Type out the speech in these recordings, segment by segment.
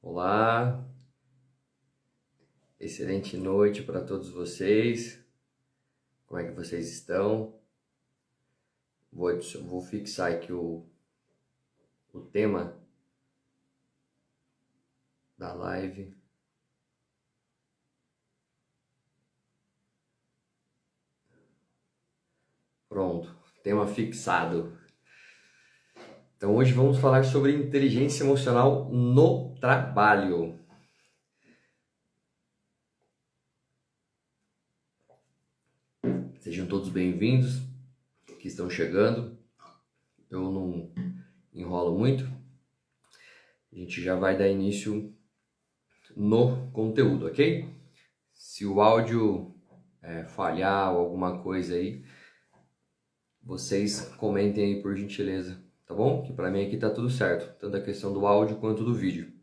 Olá, excelente noite para todos vocês. Como é que vocês estão? Vou fixar aqui o tema da live. Pronto, tema fixado. Então hoje vamos falar sobre inteligência emocional no trabalho. Sejam todos bem-vindos que estão chegando. Eu não enrolo muito. A gente já vai dar início no conteúdo, ok? Se o áudio falhar ou alguma coisa aí, vocês comentem aí por gentileza, tá bom? Que para mim aqui tá tudo certo, tanto a questão do áudio quanto do vídeo.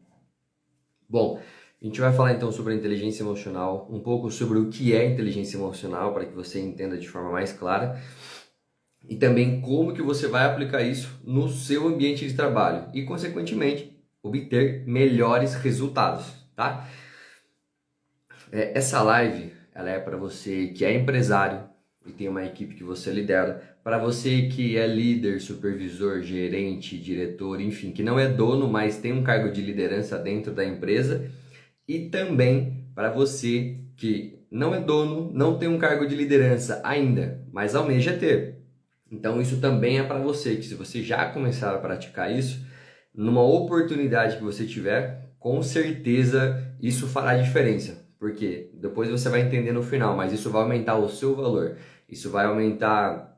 Bom, a gente vai falar então sobre a inteligência emocional, um pouco sobre o que é inteligência emocional, para que você entenda de forma mais clara, e também como que você vai aplicar isso no seu ambiente de trabalho e, consequentemente, obter melhores resultados, tá? Essa live, ela é para você que é empresário e tem uma equipe que você lidera, para você que é líder, supervisor, gerente, diretor, enfim, que não é dono, mas tem um cargo de liderança dentro da empresa, e também para você que não é dono, não tem um cargo de liderança ainda, mas almeja ter. Então isso também é para você, que se você já começar a praticar isso, numa oportunidade que você tiver, com certeza isso fará diferença. Porque depois você vai entender no final, mas isso vai aumentar o seu valor, isso vai aumentar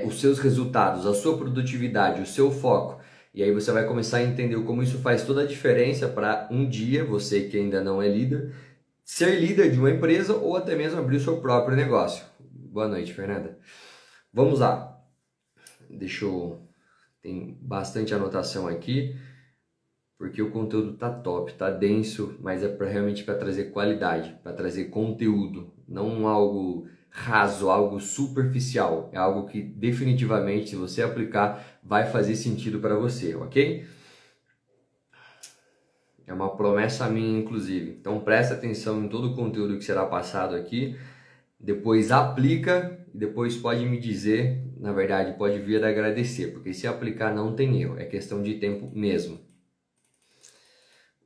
os seus resultados, a sua produtividade, o seu foco. E aí você vai começar a entender como isso faz toda a diferença para um dia, você que ainda não é líder, ser líder de uma empresa ou até mesmo abrir o seu próprio negócio. Boa noite, Fernanda. Vamos lá. Tem bastante anotação aqui, porque o conteúdo tá top, tá denso, mas é realmente para trazer qualidade, para trazer conteúdo, não algo raso, algo superficial. É algo que definitivamente, se você aplicar, vai fazer sentido para você, ok? É uma promessa minha, inclusive. Então presta atenção em todo o conteúdo que será passado aqui, depois aplica e depois pode me dizer, na verdade, pode vir a agradecer, porque se aplicar não tem erro, é questão de tempo mesmo.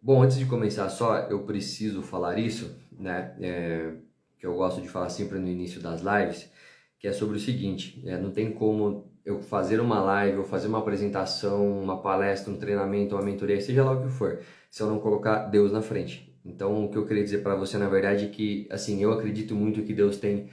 Bom, antes de começar só, eu preciso falar isso, né, que eu gosto de falar sempre no início das lives, que é sobre o seguinte, não tem como eu fazer uma live, ou fazer uma apresentação, uma palestra, um treinamento, uma mentoria, seja lá o que for, se eu não colocar Deus na frente. Então, o que eu queria dizer para você, na verdade, é que, assim, eu acredito muito que Deus tem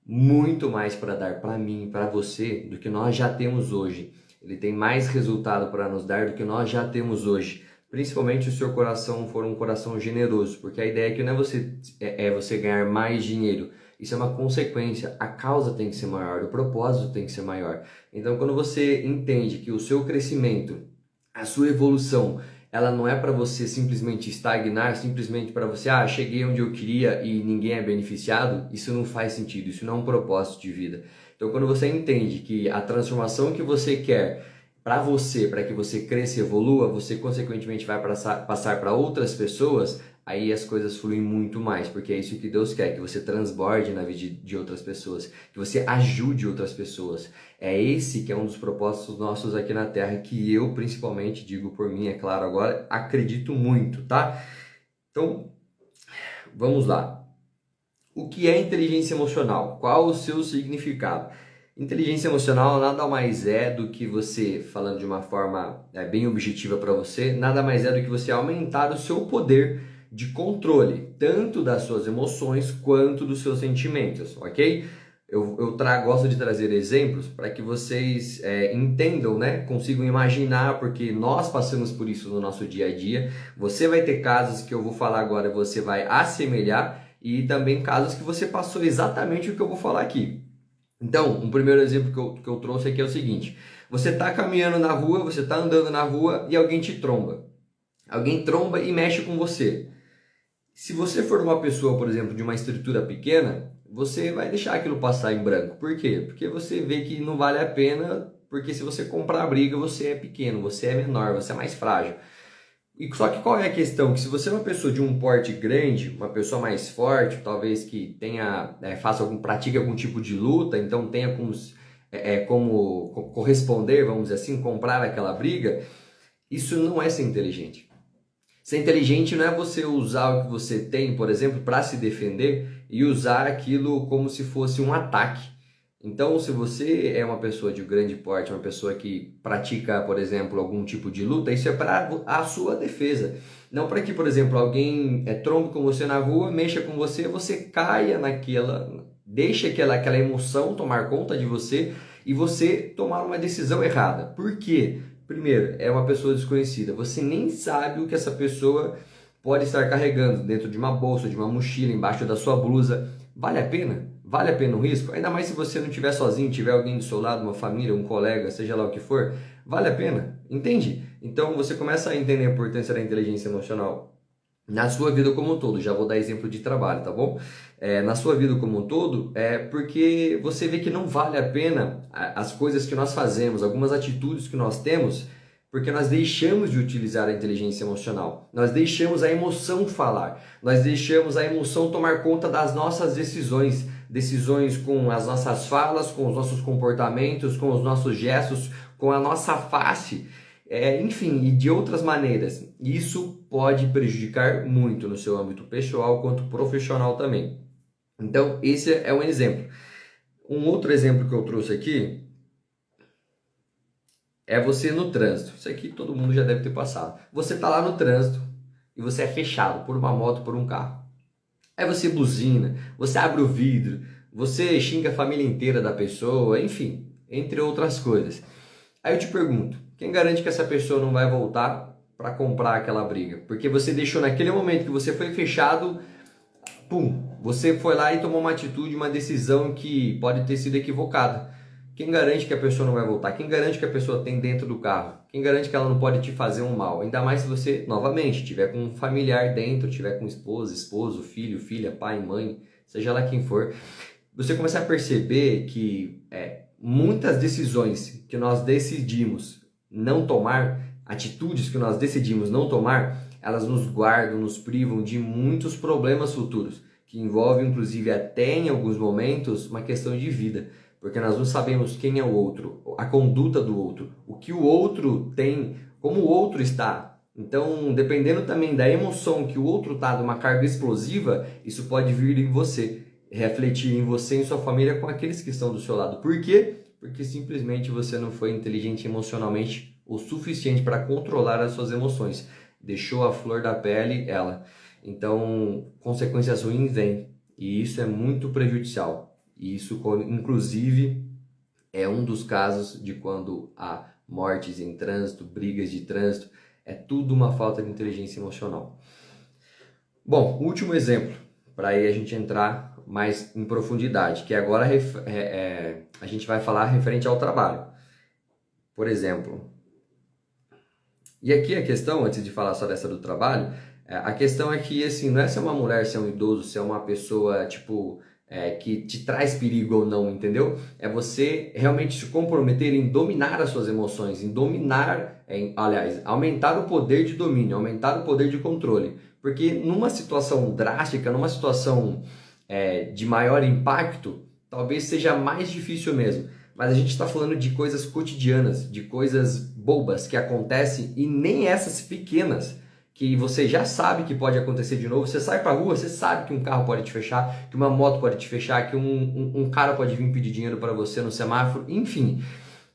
muito mais para dar para mim, para você, do que nós já temos hoje. Ele tem mais resultado para nos dar do que nós já temos hoje. Principalmente se o seu coração for um coração generoso, porque a ideia é que não é você ganhar mais dinheiro. Isso é uma consequência, a causa tem que ser maior, o propósito tem que ser maior. Então, quando você entende que o seu crescimento, a sua evolução, ela não é para você simplesmente estagnar, simplesmente para você, cheguei onde eu queria e ninguém é beneficiado, isso não faz sentido, isso não é um propósito de vida. Então, quando você entende que a transformação que você quer para você, para que você cresça e evolua, você consequentemente vai passar para outras pessoas, aí as coisas fluem muito mais, porque é isso que Deus quer, que você transborde na vida de outras pessoas, que você ajude outras pessoas. É esse que é um dos propósitos nossos aqui na Terra, que eu principalmente, digo por mim, é claro agora, acredito muito, tá? Então, vamos lá. O que é inteligência emocional? Qual o seu significado? Inteligência emocional nada mais é do que você, falando de uma forma bem objetiva para você, nada mais é do que você aumentar o seu poder de controle, tanto das suas emoções quanto dos seus sentimentos, ok? Gosto de trazer exemplos para que vocês entendam, né? Consigam imaginar, porque nós passamos por isso no nosso dia a dia. Você vai ter casos que eu vou falar agora, você vai assemelhar, e também casos que você passou exatamente o que eu vou falar aqui. Então, um primeiro exemplo que eu trouxe aqui é o seguinte: você está caminhando na rua, você está andando na rua e alguém te tromba. Alguém tromba e mexe com você. Se você for uma pessoa, por exemplo, de uma estrutura pequena, você vai deixar aquilo passar em branco. Por quê? Porque você vê que não vale a pena, porque se você comprar a briga, você é pequeno, você é menor, você é mais frágil. E só que qual é a questão? Que se você é uma pessoa de um porte grande, uma pessoa mais forte, talvez que tenha, pratique algum tipo de luta, então tenha como corresponder, vamos dizer assim, comprar aquela briga, isso não é ser inteligente. Ser inteligente não é você usar o que você tem, por exemplo, para se defender e usar aquilo como se fosse um ataque. Então, se você é uma pessoa de grande porte, uma pessoa que pratica, por exemplo, algum tipo de luta, isso é para a sua defesa. Não para que, por exemplo, alguém trombe com você na rua, mexa com você, você caia deixa aquela emoção tomar conta de você e você tomar uma decisão errada. Por quê? Primeiro, é uma pessoa desconhecida. Você nem sabe o que essa pessoa pode estar carregando dentro de uma bolsa, de uma mochila, embaixo da sua blusa. Vale a pena? Vale a pena o risco? Ainda mais se você não estiver sozinho, tiver alguém do seu lado, uma família, um colega, seja lá o que for. Vale a pena? Entende? Então você começa a entender a importância da inteligência emocional na sua vida como um todo. Já vou dar exemplo de trabalho, tá bom? Na sua vida como um todo, porque você vê que não vale a pena as coisas que nós fazemos, algumas atitudes que nós temos, porque nós deixamos de utilizar a inteligência emocional. Nós deixamos a emoção falar. Nós deixamos a emoção tomar conta das nossas decisões. Decisões com as nossas falas, com os nossos comportamentos, com os nossos gestos, com a nossa face. Enfim, e de outras maneiras. Isso pode prejudicar muito no seu âmbito pessoal quanto profissional também. Então, esse é um exemplo. Um outro exemplo que eu trouxe aqui é você no trânsito. Isso aqui todo mundo já deve ter passado. Você está lá no trânsito e você é fechado por uma moto, por um carro. Aí você buzina, você abre o vidro, você xinga a família inteira da pessoa, enfim, entre outras coisas. Aí eu te pergunto, quem garante que essa pessoa não vai voltar para comprar aquela briga? Porque você deixou naquele momento que você foi fechado, pum, você foi lá e tomou uma atitude, uma decisão que pode ter sido equivocada. Quem garante que a pessoa não vai voltar? Quem garante que a pessoa tem dentro do carro? Quem garante que ela não pode te fazer um mal? Ainda mais se você, novamente, tiver com um familiar dentro, tiver com esposa, esposo, filho, filha, pai, mãe, seja lá quem for. Você começa a perceber que muitas decisões que nós decidimos não tomar, atitudes que nós decidimos não tomar, elas nos guardam, nos privam de muitos problemas futuros, que envolvem inclusive até em alguns momentos uma questão de vida, porque nós não sabemos quem é o outro, a conduta do outro, o que o outro tem, como o outro está. Então, dependendo também da emoção que o outro está, de uma carga explosiva, isso pode vir em você, refletir em você e em sua família com aqueles que estão do seu lado. Por quê? Porque simplesmente você não foi inteligente emocionalmente o suficiente para controlar as suas emoções. Deixou a flor da pele ela. Então, consequências ruins vêm. E isso é muito prejudicial. E isso, inclusive, é um dos casos de quando há mortes em trânsito, brigas de trânsito. É tudo uma falta de inteligência emocional. Bom, último exemplo, para aí a gente entrar mais em profundidade, que agora a gente vai falar referente ao trabalho. Por exemplo, e aqui a questão, antes de falar só dessa do trabalho, a questão é que, assim, não é se é uma mulher, se é um idoso, se é uma pessoa, que te traz perigo ou não, entendeu? É você realmente se comprometer em dominar as suas emoções, em dominar, aliás, aumentar o poder de domínio, aumentar o poder de controle. Porque numa situação drástica, numa situação de maior impacto, talvez seja mais difícil mesmo. Mas a gente está falando de coisas cotidianas, de coisas bobas que acontecem e nem essas pequenas que você já sabe que pode acontecer de novo. Você sai pra rua, você sabe que um carro pode te fechar, que uma moto pode te fechar, que um cara pode vir pedir dinheiro para você no semáforo, enfim.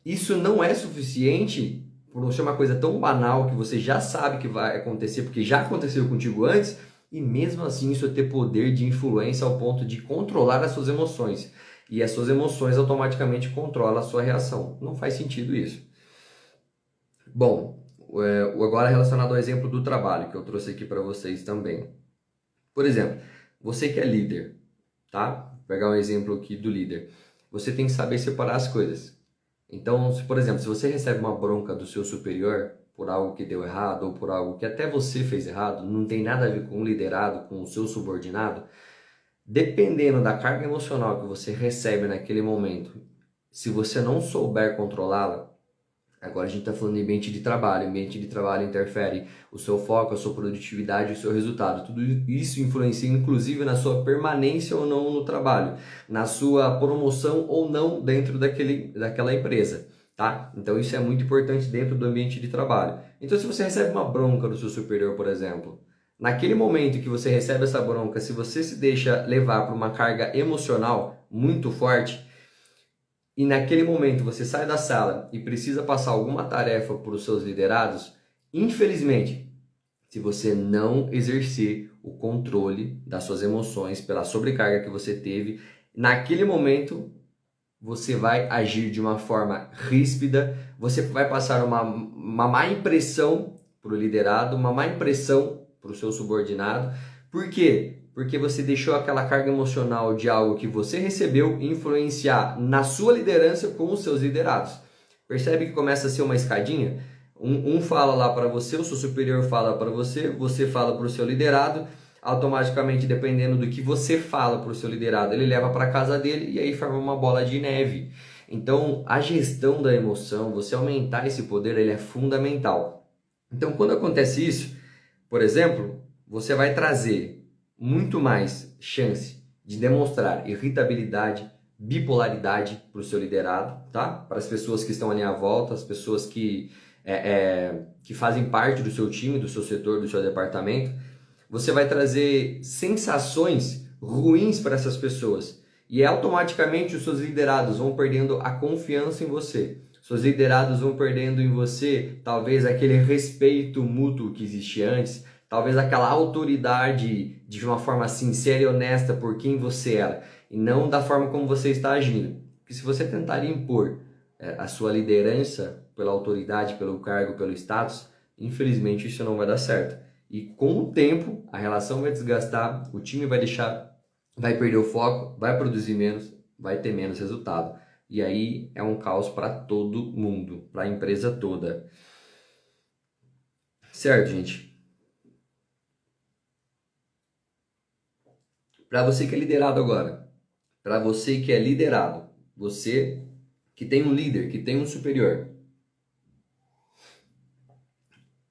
Isso não é suficiente por ser uma coisa tão banal que você já sabe que vai acontecer, porque já aconteceu contigo antes, e mesmo assim isso ter poder de influência ao ponto de controlar as suas emoções. E as suas emoções automaticamente controlam a sua reação. Não faz sentido isso. Bom, agora relacionado ao exemplo do trabalho, que eu trouxe aqui para vocês também. Por exemplo, você que é líder, tá? Vou pegar um exemplo aqui do líder. Você tem que saber separar as coisas. Então, por exemplo, se você recebe uma bronca do seu superior por algo que deu errado ou por algo que até você fez errado, não tem nada a ver com o liderado, com o seu subordinado, dependendo da carga emocional que você recebe naquele momento, se você não souber controlá-la, Agora a gente está falando de ambiente de trabalho. Ambiente de trabalho interfere o seu foco, a sua produtividade, o seu resultado. Tudo isso influencia inclusive na sua permanência ou não no trabalho, na sua promoção ou não dentro daquela empresa, tá? Então isso é muito importante dentro do ambiente de trabalho. Então se você recebe uma bronca do seu superior, por exemplo, naquele momento que você recebe essa bronca, se você se deixa levar por uma carga emocional muito forte, e naquele momento você sai da sala e precisa passar alguma tarefa para os seus liderados, infelizmente, se você não exercer o controle das suas emoções pela sobrecarga que você teve, naquele momento você vai agir de uma forma ríspida, você vai passar uma má impressão para o liderado, uma má impressão para o seu subordinado. Por quê? Porque você deixou aquela carga emocional de algo que você recebeu influenciar na sua liderança com os seus liderados. Percebe que começa a ser uma escadinha? Um fala lá para você, o seu superior fala para você, você fala para o seu liderado, automaticamente, dependendo do que você fala para o seu liderado, ele leva para casa dele e aí forma uma bola de neve. Então, a gestão da emoção, você aumentar esse poder, ele é fundamental. Então, quando acontece isso, por exemplo, você vai trazer muito mais chance de demonstrar irritabilidade, bipolaridade para o seu liderado, tá? Para as pessoas que estão ali à volta, as pessoas que fazem parte do seu time, do seu setor, do seu departamento. Você vai trazer sensações ruins para essas pessoas e automaticamente os seus liderados vão perdendo a confiança em você. Seus liderados vão perdendo em você talvez aquele respeito mútuo que existia antes, talvez aquela autoridade de uma forma sincera e honesta por quem você era e não da forma como você está agindo. Porque se você tentar impor a sua liderança pela autoridade, pelo cargo, pelo status, infelizmente isso não vai dar certo. E com o tempo a relação vai desgastar, o time vai perder o foco, vai produzir menos, vai ter menos resultado. E aí é um caos para todo mundo, para a empresa toda. Certo, gente? Para você que é liderado agora, para você que é liderado, você que tem um líder, que tem um superior,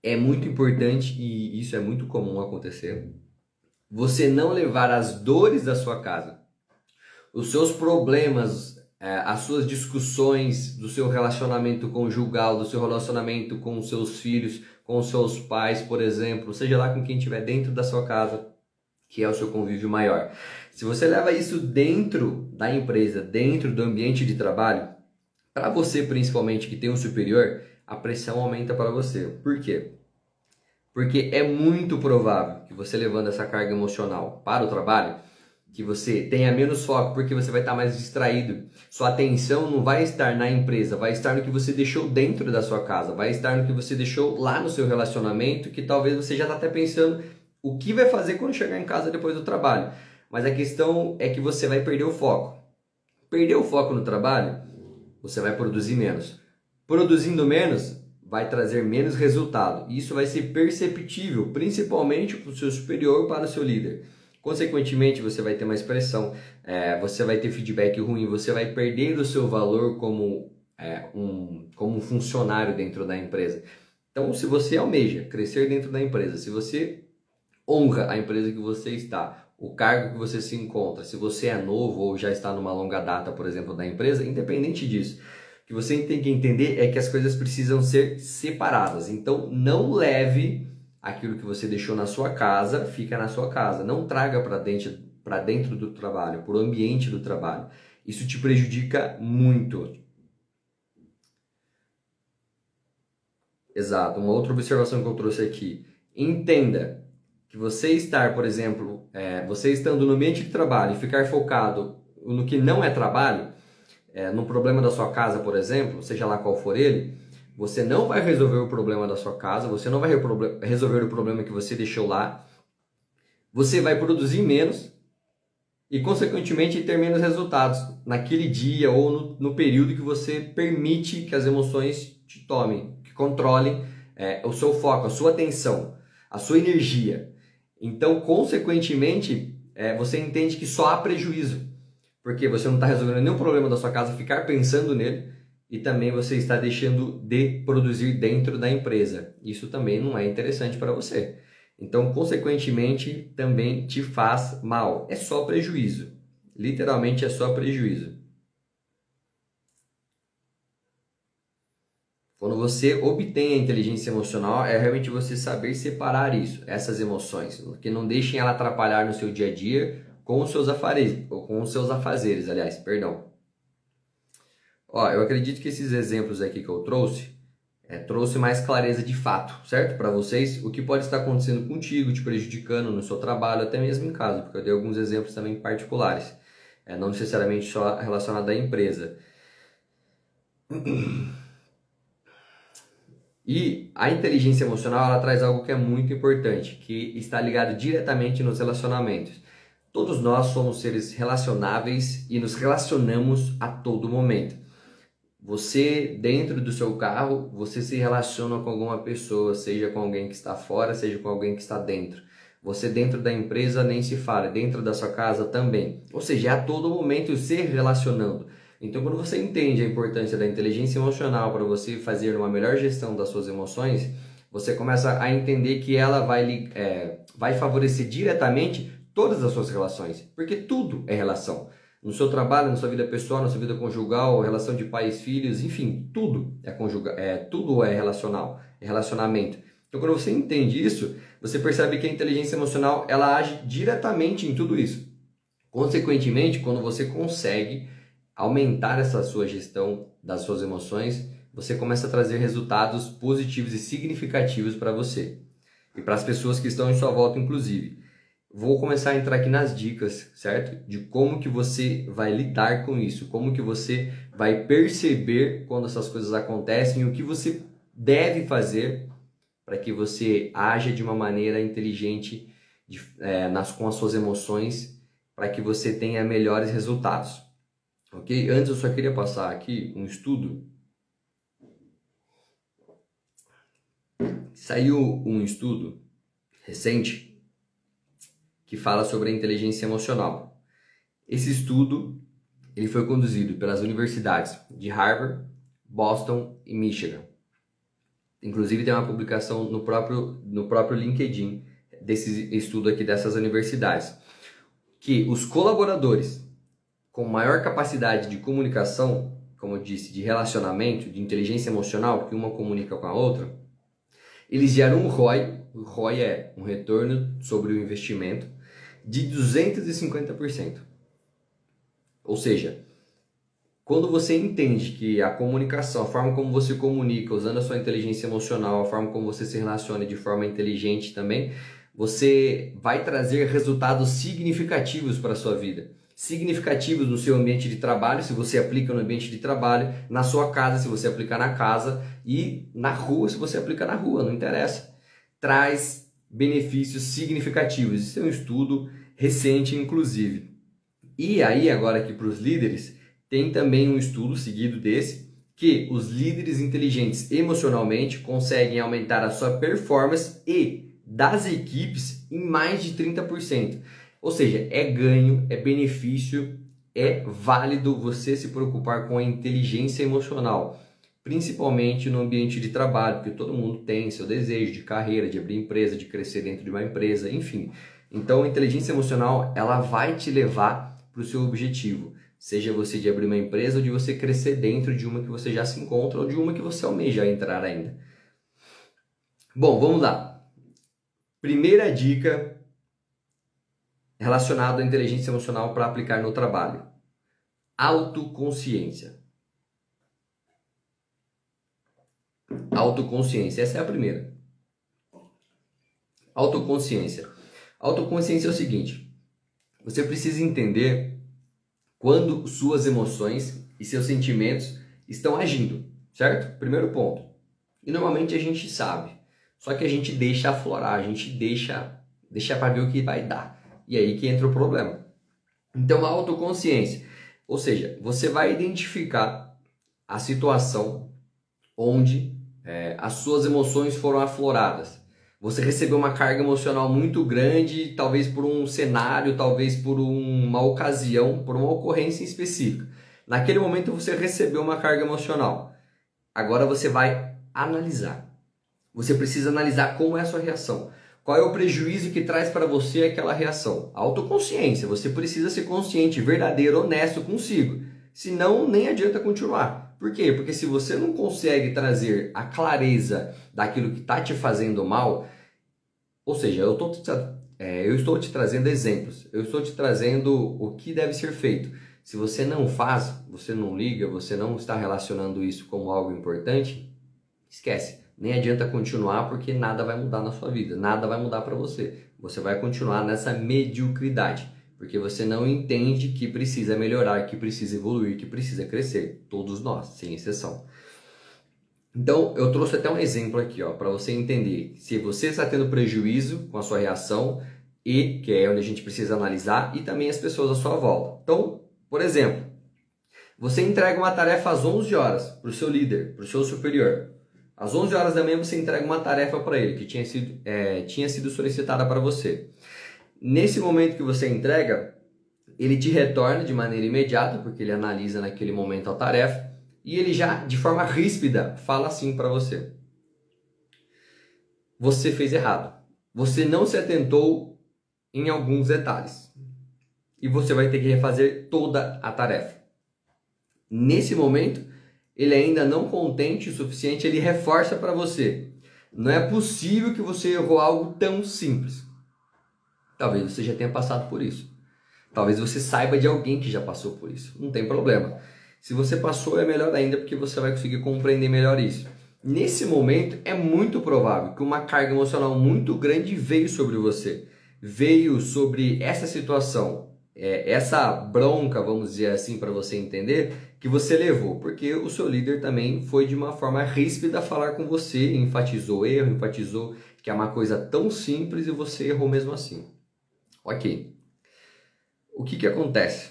é muito importante, e isso é muito comum acontecer, você não levar as dores da sua casa, os seus problemas, as suas discussões do seu relacionamento conjugal, do seu relacionamento com os seus filhos, com os seus pais, por exemplo, seja lá com quem estiver dentro da sua casa, que é o seu convívio maior. Se você leva isso dentro da empresa, dentro do ambiente de trabalho, para você principalmente que tem um superior, a pressão aumenta para você. Por quê? Porque é muito provável que você levando essa carga emocional para o trabalho, que você tenha menos foco, porque você vai estar mais distraído. Sua atenção não vai estar na empresa, vai estar no que você deixou dentro da sua casa, vai estar no que você deixou lá no seu relacionamento, que talvez você já está até pensando o que vai fazer quando chegar em casa depois do trabalho. Mas a questão é que você vai perder o foco. Perder o foco no trabalho, você vai produzir menos. Produzindo menos, vai trazer menos resultado. E isso vai ser perceptível, principalmente para o seu superior, para o seu líder. Consequentemente, você vai ter mais pressão, você vai ter feedback ruim, você vai perder o seu valor como um funcionário dentro da empresa. Então, se você almeja crescer dentro da empresa, se você honra a empresa que você está, o cargo que você se encontra, se você é novo ou já está numa longa data, por exemplo, da empresa, independente disso, o que você tem que entender é que as coisas precisam ser separadas. Então, não leve aquilo que você deixou na sua casa, fica na sua casa. Não traga para dentro do trabalho, para o ambiente do trabalho. Isso te prejudica muito. Exato. Uma outra observação que eu trouxe aqui. Entenda que você estar, por exemplo, você estando no ambiente de trabalho e ficar focado no que não é trabalho, no problema da sua casa, por exemplo, seja lá qual for ele, você não vai resolver o problema da sua casa, você não vai resolver o problema que você deixou lá, você vai produzir menos e, consequentemente, ter menos resultados naquele dia ou no período que você permite que as emoções te tomem, que controlem o seu foco, a sua atenção, a sua energia. Então, consequentemente, você entende que só há prejuízo, porque você não está resolvendo nenhum problema da sua casa, ficar pensando nele, e também você está deixando de produzir dentro da empresa. Isso também não é interessante para você. Então, consequentemente, também te faz mal. É só prejuízo. Literalmente é só prejuízo. Quando você obtém a inteligência emocional, é realmente você saber separar isso, essas emoções, que não deixem ela atrapalhar no seu dia a dia com os seus afazeres, ou com os seus afazeres, aliás, perdão. Ó, eu acredito que esses exemplos aqui que eu trouxe mais clareza de fato, certo? Para vocês, o que pode estar acontecendo contigo, te prejudicando no seu trabalho, até mesmo em casa, porque eu dei alguns exemplos também particulares, não necessariamente só relacionado à empresa. E a inteligência emocional, ela traz algo que é muito importante, que está ligado diretamente nos relacionamentos. Todos nós somos seres relacionáveis e nos relacionamos a todo momento. Você, dentro do seu carro, você se relaciona com alguma pessoa, seja com alguém que está fora, seja com alguém que está dentro. Você dentro da empresa nem se fala, dentro da sua casa também. Ou seja, é a todo momento se relacionando. Então, quando você entende a importância da inteligência emocional para você fazer uma melhor gestão das suas emoções, você começa a entender que ela vai favorecer diretamente todas as suas relações, porque tudo é relação. No seu trabalho, na sua vida pessoal, na sua vida conjugal, relação de pais, filhos, enfim, tudo tudo é relacional, é relacionamento. Então, quando você entende isso, você percebe que a inteligência emocional, ela age diretamente em tudo isso. Consequentemente, quando você consegue aumentar essa sua gestão das suas emoções, você começa a trazer resultados positivos e significativos para você e para as pessoas que estão em sua volta, inclusive. Vou começar a entrar aqui nas dicas, certo? De como que você vai lidar com isso, como que você vai perceber quando essas coisas acontecem e o que você deve fazer para que você haja de uma maneira inteligente com as suas emoções, para que você tenha melhores resultados. Ok? Antes eu só queria passar aqui um estudo. Saiu um estudo recente que fala sobre a inteligência emocional. Esse estudo ele foi conduzido pelas universidades de Harvard, Boston e Michigan. Inclusive tem uma publicação no próprio LinkedIn desse estudo aqui dessas universidades, que os colaboradores com maior capacidade de comunicação, como eu disse, de relacionamento, de inteligência emocional, que uma comunica com a outra, eles geram um ROI, o ROI é um retorno sobre o investimento, de 250%. Ou seja, quando você entende que a comunicação, a forma como você comunica, usando a sua inteligência emocional, a forma como você se relaciona de forma inteligente também, você vai trazer resultados significativos para a sua vida. Significativos no seu ambiente de trabalho, se você aplica no ambiente de trabalho, na sua casa, se você aplicar na casa, e na rua, se você aplica na rua, não interessa. Traz benefícios significativos. Isso é um estudo recente, inclusive. E aí, agora aqui para os líderes, tem também um estudo seguido desse, que os líderes inteligentes emocionalmente conseguem aumentar a sua performance e das equipes em mais de 30%. Ou seja, é ganho, é benefício, é válido você se preocupar com a inteligência emocional, principalmente no ambiente de trabalho, porque todo mundo tem seu desejo de carreira, de abrir empresa, de crescer dentro de uma empresa, enfim. Então, a inteligência emocional, ela vai te levar para o seu objetivo, seja você de abrir uma empresa ou de você crescer dentro de uma que você já se encontra ou de uma que você almeja entrar ainda. Bom, vamos lá. Primeira dica relacionada à inteligência emocional para aplicar no trabalho. Autoconsciência. Autoconsciência, essa é a primeira. Autoconsciência. Autoconsciência é o seguinte: você precisa entender quando suas emoções e seus sentimentos estão agindo, certo? Primeiro ponto. E normalmente a gente sabe, só que a gente deixa aflorar, a gente deixa para ver o que vai dar. E aí que entra o problema. Então, a autoconsciência, ou seja, você vai identificar a situação onde as suas emoções foram afloradas. Você recebeu uma carga emocional muito grande, talvez por um cenário, talvez por uma ocasião, por uma ocorrência específica. Naquele momento você recebeu uma carga emocional. Agora você vai analisar. Você precisa analisar como é a sua reação. Qual é o prejuízo que traz para você aquela reação? Autoconsciência. Você precisa ser consciente, verdadeiro, honesto consigo. Senão, nem adianta continuar. Por quê? Porque se você não consegue trazer a clareza daquilo que está te fazendo mal, ou seja, eu estou te trazendo exemplos, eu estou te trazendo o que deve ser feito. Se você não faz, você não liga, você não está relacionando isso como algo importante, esquece. Nem adianta continuar porque nada vai mudar na sua vida, nada vai mudar para você. Você vai continuar nessa mediocridade, porque você não entende que precisa melhorar, que precisa evoluir, que precisa crescer. Todos nós, sem exceção. Então, eu trouxe até um exemplo aqui, para você entender se você está tendo prejuízo com a sua reação e que é onde a gente precisa analisar e também as pessoas à sua volta. Então, por exemplo, você entrega uma tarefa às 11 horas para o seu líder, para o seu superior. Às 11 horas da manhã você entrega uma tarefa para ele que tinha sido solicitada para você. Nesse momento que você entrega, ele te retorna de maneira imediata, porque ele analisa naquele momento a tarefa, e ele já, de forma ríspida, fala assim para você. Você fez errado. Você não se atentou em alguns detalhes. E você vai ter que refazer toda a tarefa. Nesse momento, ele ainda não contente o suficiente, ele reforça para você. Não é possível que você errou algo tão simples. Talvez você já tenha passado por isso. Talvez você saiba de alguém que já passou por isso. Não tem problema. Se você passou, é melhor ainda, porque você vai conseguir compreender melhor isso. Nesse momento, é muito provável que uma carga emocional muito grande veio sobre você. Veio sobre essa situação, essa bronca, vamos dizer assim, para você entender, que você levou. Porque o seu líder também foi de uma forma ríspida falar com você, enfatizou o erro, enfatizou que é uma coisa tão simples e você errou mesmo assim. Ok. O que acontece?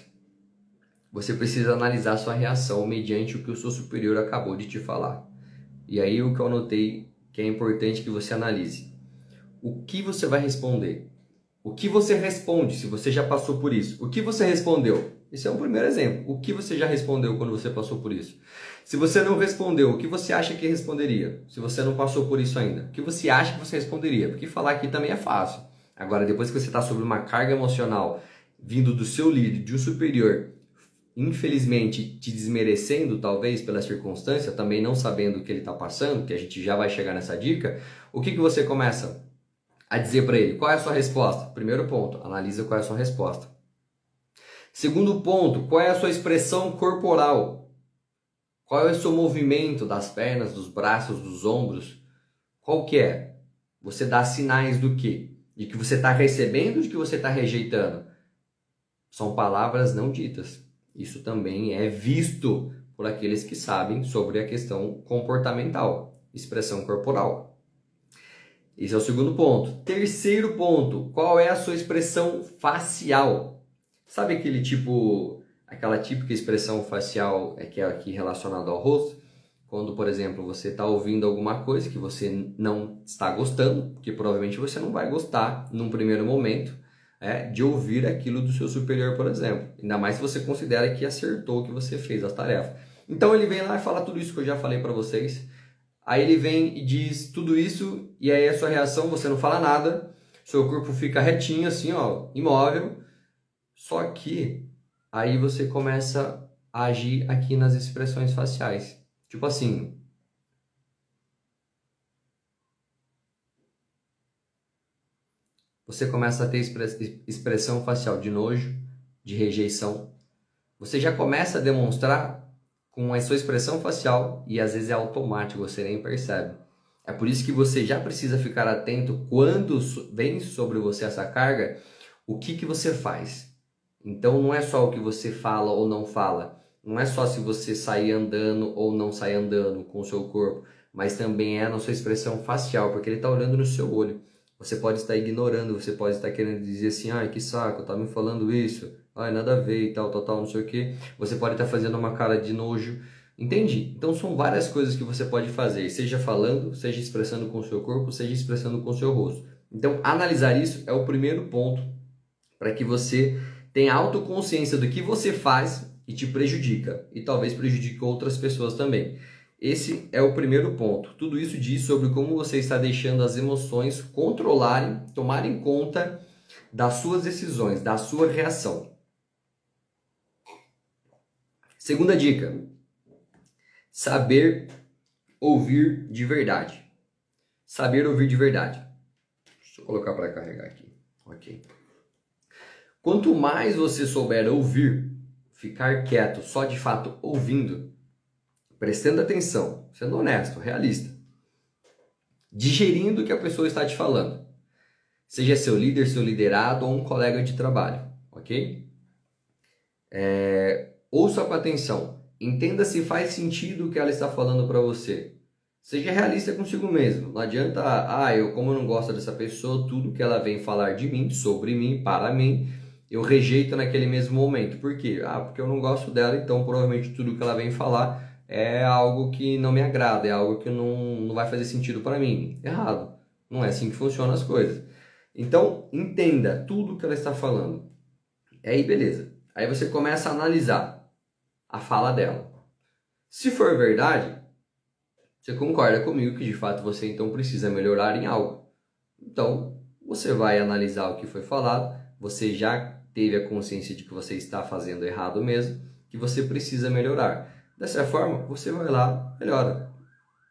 Você precisa analisar sua reação mediante o que o seu superior acabou de te falar. E aí o que eu anotei que é importante que você analise. O que você vai responder? O que você responde se você já passou por isso? O que você respondeu? Esse é um primeiro exemplo. O que você já respondeu quando você passou por isso? Se você não respondeu, o que você acha que responderia? Se você não passou por isso ainda, o que você acha que você responderia? Porque falar aqui também é fácil. Agora, depois que você está sob uma carga emocional vindo do seu líder, de um superior, infelizmente te desmerecendo talvez pela circunstância, também não sabendo o que ele está passando, que a gente já vai chegar nessa dica, o que você começa a dizer para ele? Qual é a sua resposta? Primeiro ponto, analisa qual é a sua resposta. Segundo ponto, qual é a sua expressão corporal? Qual é o seu movimento das pernas, dos braços, dos ombros? Qual que é? Você dá sinais do quê? De que você está recebendo ou de que você está rejeitando? São palavras não ditas. Isso também é visto por aqueles que sabem sobre a questão comportamental, expressão corporal. Esse é o segundo ponto. Terceiro ponto, qual é a sua expressão facial? Sabe aquela típica expressão facial que é aqui relacionada ao rosto? Quando, por exemplo, você está ouvindo alguma coisa que você não está gostando, que provavelmente você não vai gostar num primeiro momento, de ouvir aquilo do seu superior, por exemplo. Ainda mais se você considera que acertou o que você fez, a tarefa. Então ele vem lá e fala tudo isso que eu já falei para vocês. Aí ele vem e diz tudo isso, e aí a sua reação, você não fala nada, seu corpo fica retinho assim, imóvel. Só que aí você começa a agir aqui nas expressões faciais. Tipo assim, você começa a ter expressão facial de nojo, de rejeição. Você já começa a demonstrar com a sua expressão facial e às vezes é automático, você nem percebe. É por isso que você já precisa ficar atento quando vem sobre você essa carga, o que você faz. Então não é só o que você fala ou não fala, não é só se você sair andando ou não sair andando com o seu corpo, mas também é na sua expressão facial, porque ele está olhando no seu olho. Você pode estar ignorando, você pode estar querendo dizer assim, ai que saco, tá me falando isso, ai nada a ver e tal, não sei o que. Você pode estar fazendo uma cara de nojo, entende? Então são várias coisas que você pode fazer, seja falando, seja expressando com o seu corpo, seja expressando com o seu rosto. Então analisar isso é o primeiro ponto para que você tenha autoconsciência do que você faz e te prejudica, e talvez prejudique outras pessoas também. Esse é o primeiro ponto. Tudo isso diz sobre como você está deixando as emoções controlarem, tomarem conta das suas decisões, da sua reação. Segunda dica: saber ouvir de verdade. Saber ouvir de verdade. Deixa eu colocar para carregar aqui. Ok. Quanto mais você souber ouvir, ficar quieto, só de fato ouvindo, prestando atenção, sendo honesto, realista, digerindo o que a pessoa está te falando, seja seu líder, seu liderado ou um colega de trabalho, ok? Ouça com atenção, entenda se faz sentido o que ela está falando para você. Seja realista consigo mesmo. Não adianta, como eu não gosto dessa pessoa, tudo que ela vem falar de mim, sobre mim, para mim, eu rejeito naquele mesmo momento. Por quê? Porque eu não gosto dela, então provavelmente tudo que ela vem falar é algo que não me agrada, é algo que não vai fazer sentido para mim. Errado. Não é assim que funcionam as coisas. Então, entenda tudo que ela está falando. Aí, beleza. Aí você começa a analisar a fala dela. Se for verdade, você concorda comigo que de fato você então precisa melhorar em algo. Então, você vai analisar o que foi falado, você já teve a consciência de que você está fazendo errado mesmo, que você precisa melhorar. Dessa forma, você vai lá, melhora.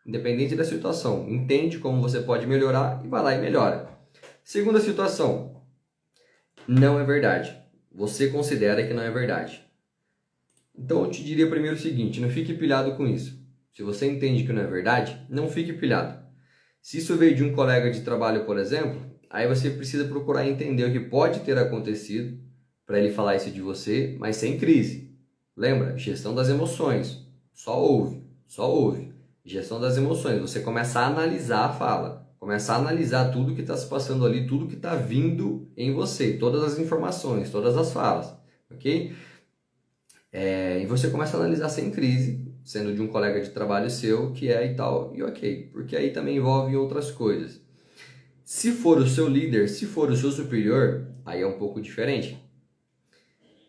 Independente da situação, entende como você pode melhorar e vai lá e melhora. Segunda situação, não é verdade. Você considera que não é verdade. Então eu te diria primeiro o seguinte, não fique pilhado com isso. Se você entende que não é verdade, não fique pilhado. Se isso veio de um colega de trabalho, por exemplo, aí você precisa procurar entender o que pode ter acontecido para ele falar isso de você, mas sem crise. Lembra? Gestão das emoções. Só ouve, só ouve. Gestão das emoções. Você começa a analisar a fala. Começa a analisar tudo que está se passando ali, tudo que está vindo em você, todas as informações, todas as falas, ok? E você começa a analisar sem crise, sendo de um colega de trabalho seu, que é e tal, e ok, porque aí também envolve outras coisas. Se for o seu líder, se for o seu superior, aí é um pouco diferente.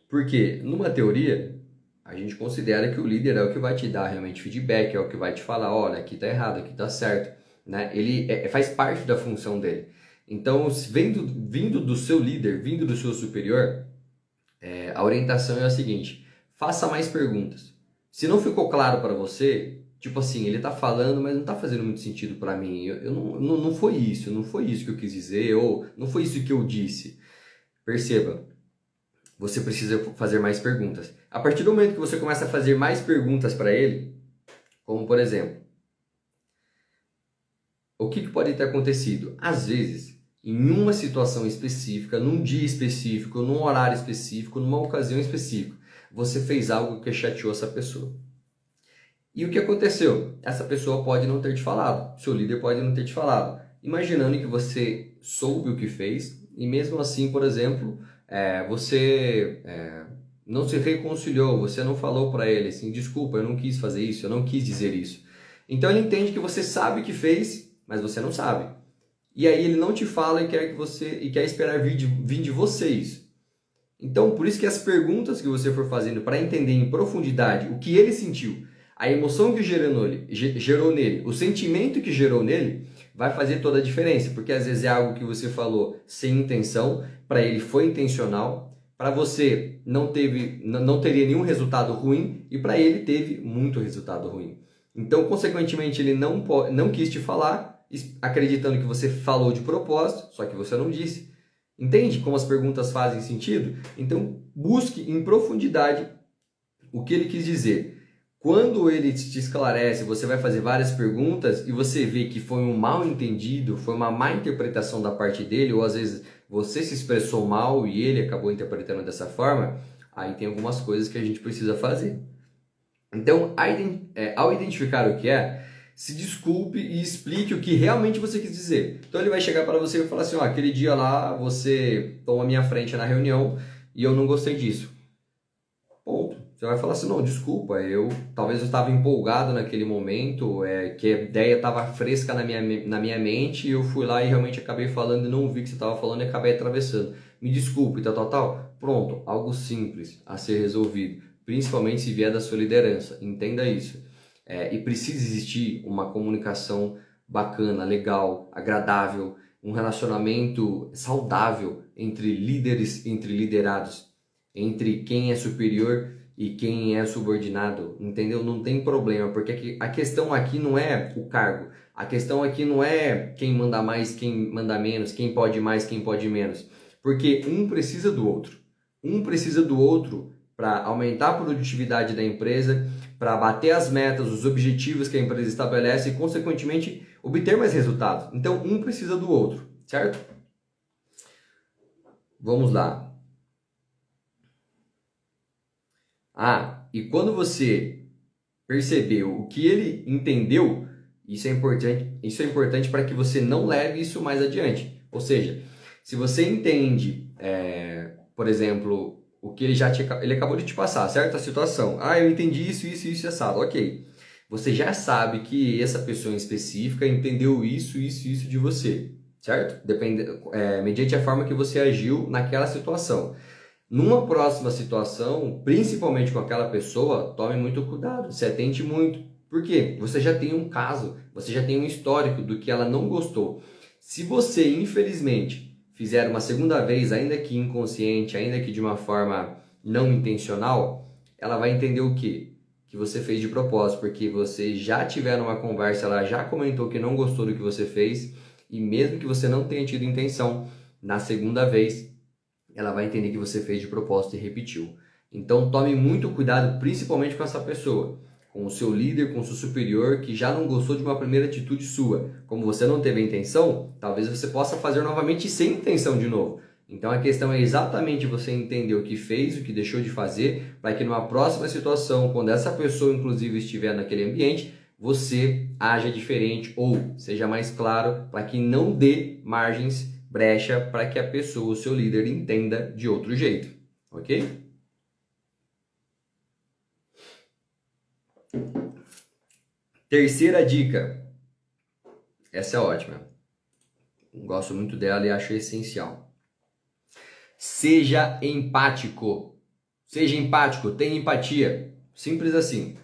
Porque, numa teoria, a gente considera que o líder é o que vai te dar realmente feedback, é o que vai te falar, olha, aqui tá errado, aqui tá certo, né? Ele faz parte da função dele. Então, vindo do seu líder, vindo do seu superior, a orientação é a seguinte: faça mais perguntas. Se não ficou claro para você, tipo assim, ele tá falando, mas não tá fazendo muito sentido para mim. Não foi isso que eu quis dizer, ou não foi isso que eu disse. Perceba, você precisa fazer mais perguntas. A partir do momento que você começa a fazer mais perguntas para ele, como por exemplo, o que pode ter acontecido? Às vezes, em uma situação específica, num dia específico, num horário específico, numa ocasião específica, você fez algo que chateou essa pessoa. E o que aconteceu? Essa pessoa pode não ter te falado, seu líder pode não ter te falado, imaginando que você soube o que fez e mesmo assim, por exemplo, você não se reconciliou, você não falou para ele assim, desculpa, eu não quis fazer isso, eu não quis dizer isso. Então ele entende que você sabe o que fez, mas você não sabe. E aí ele não te fala e quer esperar vir de vocês. Então, por isso que as perguntas que você for fazendo para entender em profundidade o que ele sentiu, a emoção que gerou nele, o sentimento que gerou nele, vai fazer toda a diferença. Porque às vezes é algo que você falou sem intenção, para ele foi intencional, para você não teria nenhum resultado ruim e para ele teve muito resultado ruim. Então, consequentemente, ele não quis te falar, acreditando que você falou de propósito, só que você não disse. Entende como as perguntas fazem sentido? Então, busque em profundidade o que ele quis dizer. Quando ele te esclarece, você vai fazer várias perguntas e você vê que foi um mal entendido, foi uma má interpretação da parte dele, ou às vezes você se expressou mal e ele acabou interpretando dessa forma, aí tem algumas coisas que a gente precisa fazer. Então, ao identificar o que se desculpe e explique o que realmente você quis dizer. Então ele vai chegar para você e falar assim, aquele dia lá você tomou a minha frente na reunião e eu não gostei disso. Ponto. Você vai falar assim, não, desculpa, talvez eu estava empolgado naquele momento, que a ideia estava fresca na minha mente e eu fui lá e realmente acabei falando e não vi que você estava falando e acabei atravessando. Me desculpe, tal. Pronto, algo simples a ser resolvido, principalmente se vier da sua liderança, entenda isso. e precisa existir uma comunicação bacana, legal, agradável, um relacionamento saudável entre líderes, entre liderados, entre quem é superior e quem é subordinado, entendeu? Não tem problema, porque a questão aqui não é o cargo, a questão aqui não é quem manda mais, quem manda menos, quem pode mais, quem pode menos, porque um precisa do outro. Um precisa do outro para aumentar a produtividade da empresa, para bater as metas, os objetivos que a empresa estabelece e, consequentemente, obter mais resultados. Então, um precisa do outro, certo? Vamos lá. E quando você percebeu o que ele entendeu, isso é importante para que você não leve isso mais adiante. Ou seja, se você entende, por exemplo, o que ele acabou de te passar, certa situação. Eu entendi isso, assado. Ok. Você já sabe que essa pessoa em específica entendeu isso de você, certo? Mediante a forma que você agiu naquela situação. Numa próxima situação, principalmente com aquela pessoa, tome muito cuidado, se atente muito. Por quê? Você já tem um caso, você já tem um histórico do que ela não gostou. Se você, infelizmente, fizer uma segunda vez, ainda que inconsciente, ainda que de uma forma não intencional, ela vai entender o quê? Que você fez de propósito, porque você já tiveram uma conversa, ela já comentou que não gostou do que você fez, e mesmo que você não tenha tido intenção, na segunda vez, ela vai entender que você fez de propósito e repetiu. Então tome muito cuidado, principalmente com essa pessoa, com o seu líder, com o seu superior, que já não gostou de uma primeira atitude sua. Como você não teve a intenção, talvez você possa fazer novamente sem intenção de novo. Então a questão é exatamente você entender o que fez, o que deixou de fazer, para que numa próxima situação, quando essa pessoa inclusive estiver naquele ambiente, você haja diferente ou seja mais claro, para que não dê margens, brecha, para que a pessoa, o seu líder, entenda de outro jeito, ok? Terceira dica, essa é ótima, gosto muito dela e acho essencial. Seja empático, tenha empatia, simples assim.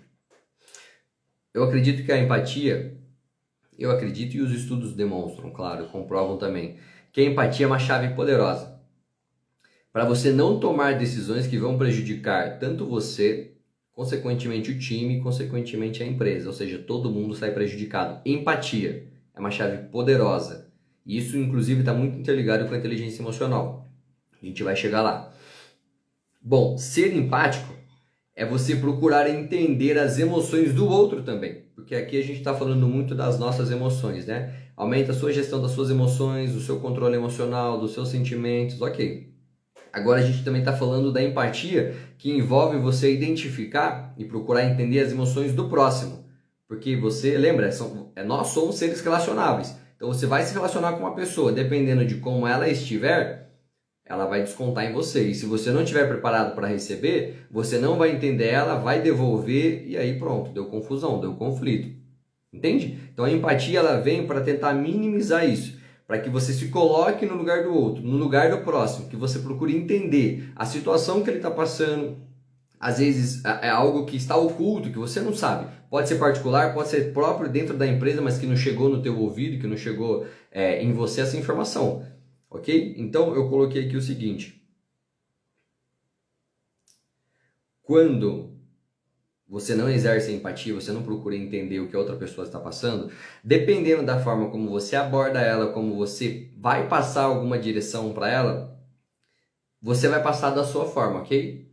Eu acredito que a empatia, e os estudos demonstram, claro, comprovam também, que a empatia é uma chave poderosa para você não tomar decisões que vão prejudicar tanto você, consequentemente o time, consequentemente a empresa, ou seja, todo mundo sai prejudicado. Empatia é uma chave poderosa. E isso, inclusive, está muito interligado com a inteligência emocional. A gente vai chegar lá. Bom, ser empático é você procurar entender as emoções do outro também. Porque aqui a gente está falando muito das nossas emoções, né? Aumenta a sua gestão das suas emoções, o seu controle emocional, dos seus sentimentos, ok. Agora a gente também está falando da empatia, que envolve você identificar e procurar entender as emoções do próximo. Porque você, lembra, nós somos seres relacionáveis. Então você vai se relacionar com uma pessoa, dependendo de como ela estiver, ela vai descontar em você. E se você não estiver preparado para receber, você não vai entender ela, vai devolver e aí pronto, deu confusão, deu conflito. Entende? Então a empatia ela vem para tentar minimizar isso, para que você se coloque no lugar do outro, no lugar do próximo, que você procure entender a situação que ele está passando. Às vezes é algo que está oculto, que você não sabe. Pode ser particular, pode ser próprio dentro da empresa, mas que não chegou no teu ouvido, que não chegou em você essa informação. Ok? Então eu coloquei aqui o seguinte. Quando você não exerce empatia, você não procura entender o que a outra pessoa está passando, dependendo da forma como você aborda ela, como você vai passar alguma direção para ela, você vai passar da sua forma, ok?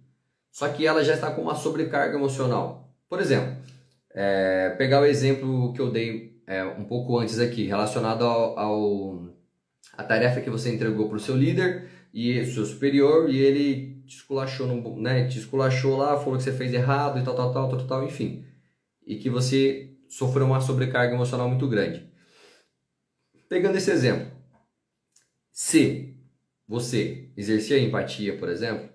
Só que ela já está com uma sobrecarga emocional. Por exemplo, pegar o exemplo que eu dei um pouco antes aqui, relacionado a tarefa que você entregou para o seu líder e seu superior, e ele te esculachou lá, falou que você fez errado e tal, enfim. E que você sofreu uma sobrecarga emocional muito grande. Pegando esse exemplo, se você exercer a empatia, por exemplo,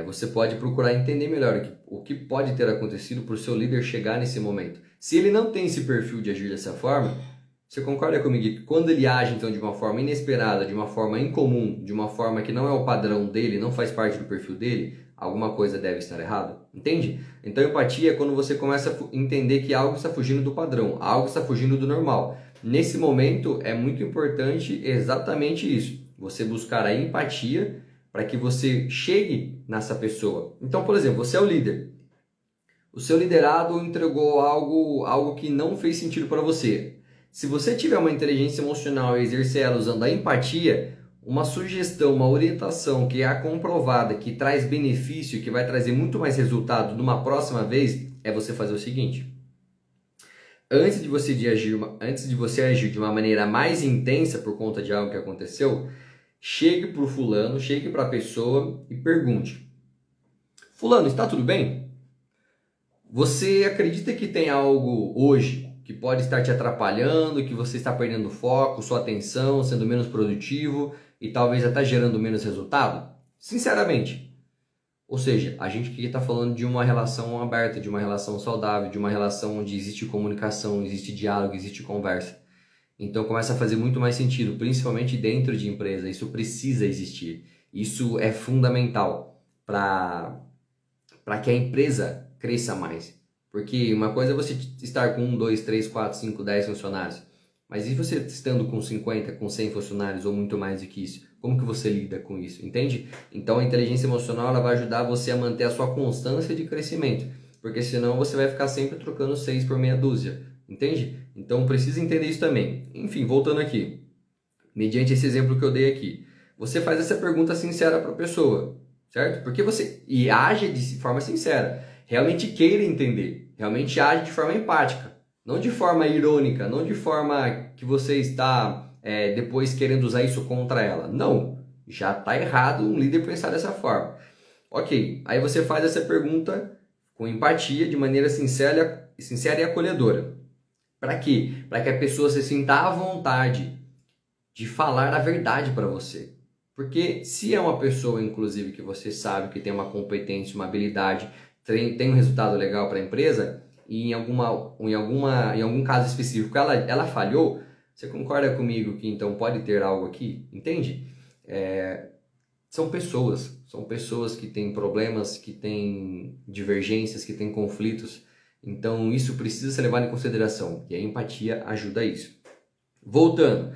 você pode procurar entender melhor o que pode ter acontecido para o seu líder chegar nesse momento. Se ele não tem esse perfil de agir dessa forma, você concorda comigo que quando ele age então de uma forma inesperada, de uma forma incomum, de uma forma que não é o padrão dele, não faz parte do perfil dele, alguma coisa deve estar errada, entende? Então empatia é quando você começa a entender que algo está fugindo do padrão, algo está fugindo do normal. Nesse momento é muito importante exatamente isso, você buscar a empatia para que você chegue nessa pessoa. Então, por exemplo, você é o líder. O seu liderado entregou algo que não fez sentido para você. Se você tiver uma inteligência emocional e exercer ela usando a empatia, uma sugestão, uma orientação que é comprovada, que traz benefício, que vai trazer muito mais resultado numa próxima vez, é você fazer o seguinte. Antes de você agir de uma maneira mais intensa por conta de algo que aconteceu, chegue para o fulano, chegue para a pessoa e pergunte: fulano, está tudo bem? Você acredita que tem algo hoje que pode estar te atrapalhando, que você está perdendo foco, sua atenção, sendo menos produtivo e talvez até gerando menos resultado? Sinceramente. Ou seja, a gente aqui está falando de uma relação aberta, de uma relação saudável, de uma relação onde existe comunicação, existe diálogo, existe conversa. Então começa a fazer muito mais sentido, principalmente dentro de empresa. Isso precisa existir. Isso é fundamental para que a empresa cresça mais. Porque uma coisa é você estar com 1, 2, 3, 4, 5, 10 funcionários. Mas e você estando com 50, com 100 funcionários ou muito mais do que isso? Como que você lida com isso? Entende? Então a inteligência emocional ela vai ajudar você a manter a sua constância de crescimento. Porque senão você vai ficar sempre trocando 6 por meia dúzia. Entende? Então precisa entender isso também. Enfim, voltando aqui. Mediante esse exemplo que eu dei aqui. Você faz essa pergunta sincera para a pessoa. Certo? Porque você... E age de forma sincera. Realmente queira entender. Realmente age de forma empática. Não de forma irônica. Não de forma que você está depois querendo usar isso contra ela. Não. Já está errado um líder pensar dessa forma. Ok. Aí você faz essa pergunta com empatia, de maneira sincera e acolhedora. Para quê? Para que a pessoa se sinta à vontade de falar a verdade para você. Porque se é uma pessoa, inclusive, que você sabe que tem uma competência, uma habilidade, tem um resultado legal para a empresa, e em algum caso específico ela falhou, você concorda comigo que então pode ter algo aqui? Entende? São pessoas que têm problemas, que têm divergências, que têm conflitos. Então isso precisa ser levado em consideração, e a empatia ajuda a isso. Voltando.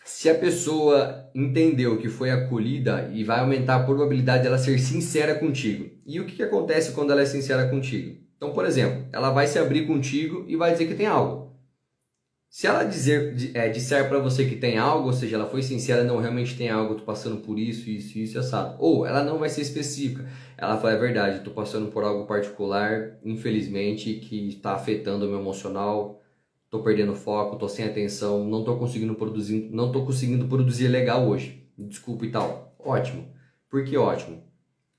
Se a pessoa entendeu que foi acolhida e vai aumentar a probabilidade dela ser sincera contigo. E o que acontece quando ela é sincera contigo? Então, por exemplo, ela vai se abrir contigo e vai dizer que tem algo. Se ela disser para você que tem algo, ou seja, ela foi sincera, não, realmente tem algo, eu tô passando por isso, isso, isso, assado. Ou ela não vai ser específica. Ela fala, é verdade, eu tô passando por algo particular, infelizmente, que está afetando o meu emocional. Tô perdendo foco, tô sem atenção, não tô conseguindo produzir legal hoje. Desculpa e tal. Ótimo. Por que ótimo?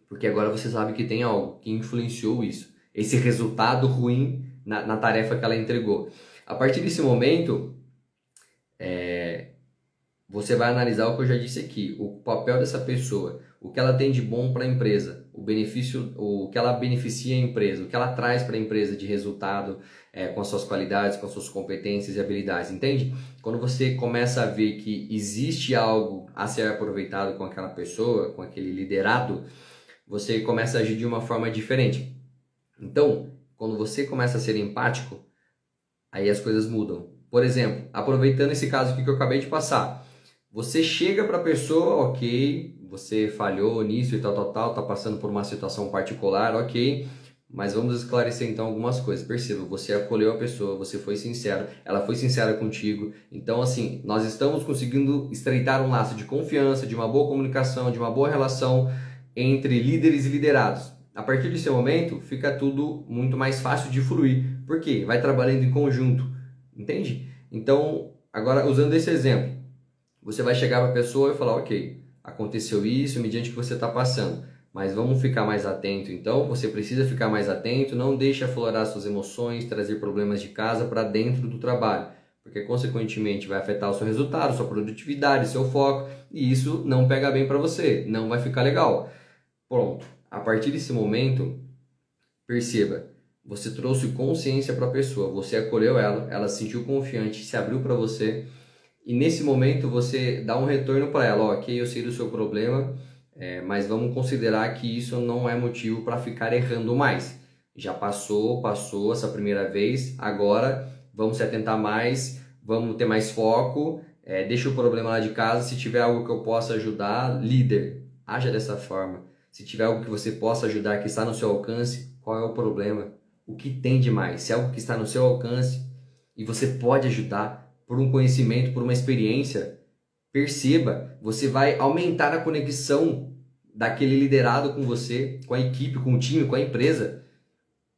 Porque agora você sabe que tem algo que influenciou isso. Esse resultado ruim na tarefa que ela entregou. A partir desse momento, você vai analisar o que eu já disse aqui. O papel dessa pessoa, o que ela tem de bom para a empresa, o que ela beneficia a empresa, o que ela traz para a empresa de resultado, com as suas qualidades, com as suas competências e habilidades, entende? Quando você começa a ver que existe algo a ser aproveitado com aquela pessoa, com aquele liderado, você começa a agir de uma forma diferente. Então, quando você começa a ser empático, aí as coisas mudam. Por exemplo, aproveitando esse caso aqui que eu acabei de passar, você chega para a pessoa, ok, você falhou nisso e tal, tá passando por uma situação particular, ok, mas vamos esclarecer então algumas coisas. Perceba, você acolheu a pessoa, você foi sincero, ela foi sincera contigo. Então, assim, nós estamos conseguindo estreitar um laço de confiança, de uma boa comunicação, de uma boa relação entre líderes e liderados. A partir desse momento, fica tudo muito mais fácil de fluir. Por quê? Vai trabalhando em conjunto, entende? Então, agora usando esse exemplo, você vai chegar para a pessoa e falar, ok, aconteceu isso, mediante o que você está passando. Mas vamos ficar mais atento, então, você precisa ficar mais atento, não deixe aflorar suas emoções, trazer problemas de casa para dentro do trabalho, porque consequentemente vai afetar o seu resultado, sua produtividade, seu foco, e isso não pega bem para você, não vai ficar legal. Pronto, a partir desse momento, perceba, você trouxe consciência para a pessoa, você acolheu ela se sentiu confiante, se abriu para você, e nesse momento você dá um retorno para ela, ok, eu sei do seu problema, Mas vamos considerar que isso não é motivo para ficar errando mais. Já passou essa primeira vez, agora vamos se atentar mais, vamos ter mais foco, deixa o problema lá de casa, se tiver algo que eu possa ajudar, líder, haja dessa forma. Se tiver algo que você possa ajudar, que está no seu alcance, qual é o problema? O que tem de mais? Se é algo que está no seu alcance e você pode ajudar por um conhecimento, por uma experiência, perceba, você vai aumentar a conexão daquele liderado com você, com a equipe, com o time, com a empresa.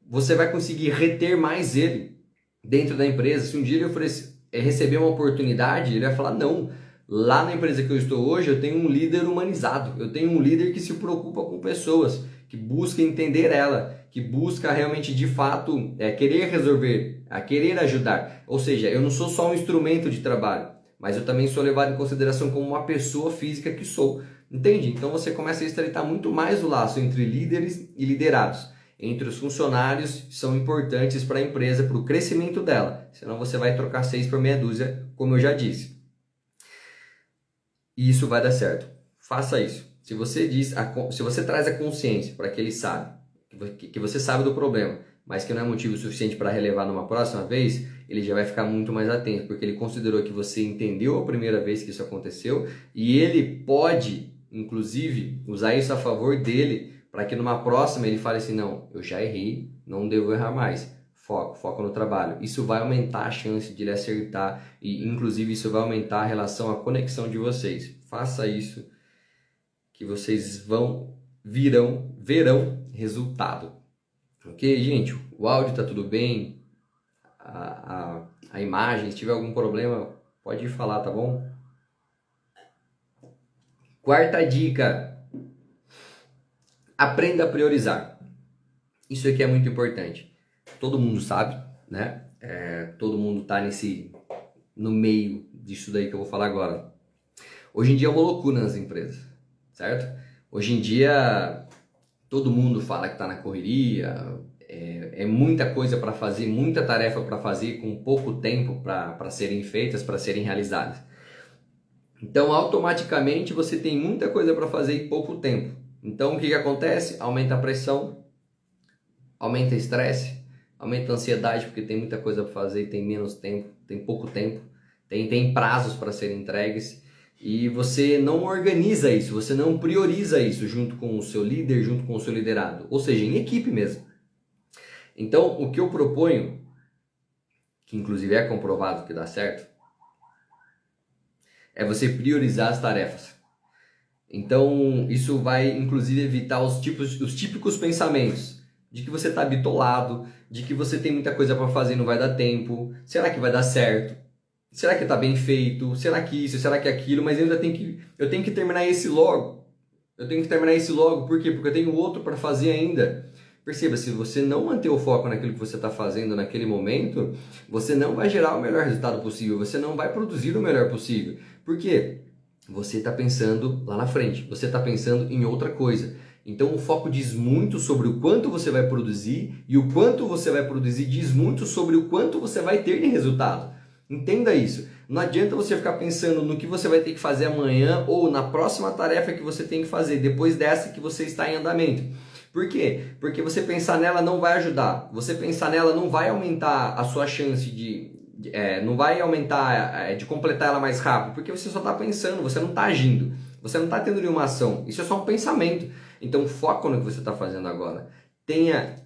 Você vai conseguir reter mais ele dentro da empresa. Se um dia ele receber uma oportunidade, ele vai falar, não, lá na empresa que eu estou hoje, eu tenho um líder humanizado, eu tenho um líder que se preocupa com pessoas, que busca entender ela, que busca realmente, de fato, querer resolver, a querer ajudar. Ou seja, eu não sou só um instrumento de trabalho, mas eu também sou levado em consideração como uma pessoa física que sou. Entende? Então você começa a estreitar muito mais o laço entre líderes e liderados. Entre os funcionários, são importantes para a empresa, para o crescimento dela. Senão você vai trocar 6 por meia dúzia, como eu já disse. E isso vai dar certo. Faça isso. Se você traz a consciência para que ele sabe, que você sabe do problema, mas que não é motivo suficiente para relevar numa próxima vez, ele já vai ficar muito mais atento, porque ele considerou que você entendeu a primeira vez que isso aconteceu e ele pode, inclusive, usar isso a favor dele para que numa próxima ele fale assim, não, eu já errei, não devo errar mais. Foco no trabalho. Isso vai aumentar a chance de ele acertar e, inclusive, isso vai aumentar a relação, a conexão de vocês. Faça isso que vocês verão resultado. Ok, gente? O áudio tá tudo bem? A imagem, se tiver algum problema, pode falar, tá bom? Quarta dica. Aprenda a priorizar. Isso aqui é muito importante. Todo mundo sabe, né? Todo mundo tá no meio disso daí que eu vou falar agora. Hoje em dia é uma loucura nas empresas, certo? Hoje em dia todo mundo fala que tá na correria, é muita coisa para fazer, muita tarefa para fazer com pouco tempo para serem feitas, para serem realizadas. Então automaticamente você tem muita coisa para fazer em pouco tempo. Então o que acontece? Aumenta a pressão, aumenta o estresse, aumenta a ansiedade porque tem muita coisa para fazer e tem menos tempo, tem pouco tempo, tem prazos para serem entregues e você não organiza isso, você não prioriza isso junto com o seu líder, junto com o seu liderado, ou seja, em equipe mesmo. Então o que eu proponho, que inclusive é comprovado que dá certo, é você priorizar as tarefas. Então isso vai inclusive evitar os típicos pensamentos de que você está bitolado, de que você tem muita coisa para fazer e não vai dar tempo, será que vai dar certo? Será que está bem feito? Será que isso? Será que aquilo? Mas eu tenho que terminar esse logo. Eu tenho que terminar esse logo, por quê? Porque eu tenho outro para fazer ainda. Perceba, se você não manter o foco naquilo que você está fazendo naquele momento, você não vai gerar o melhor resultado possível, você não vai produzir o melhor possível. Por quê? Você está pensando lá na frente, você está pensando em outra coisa. Então o foco diz muito sobre o quanto você vai produzir e o quanto você vai produzir diz muito sobre o quanto você vai ter de resultado. Entenda isso. Não adianta você ficar pensando no que você vai ter que fazer amanhã ou na próxima tarefa que você tem que fazer depois dessa que você está em andamento. Por quê? Porque você pensar nela não vai ajudar. Você pensar nela não vai aumentar a sua chance não vai aumentar de completar ela mais rápido, porque você só está pensando, você não está agindo, você não está tendo nenhuma ação. Isso é só um pensamento. Então foca no que você está fazendo agora. Tenha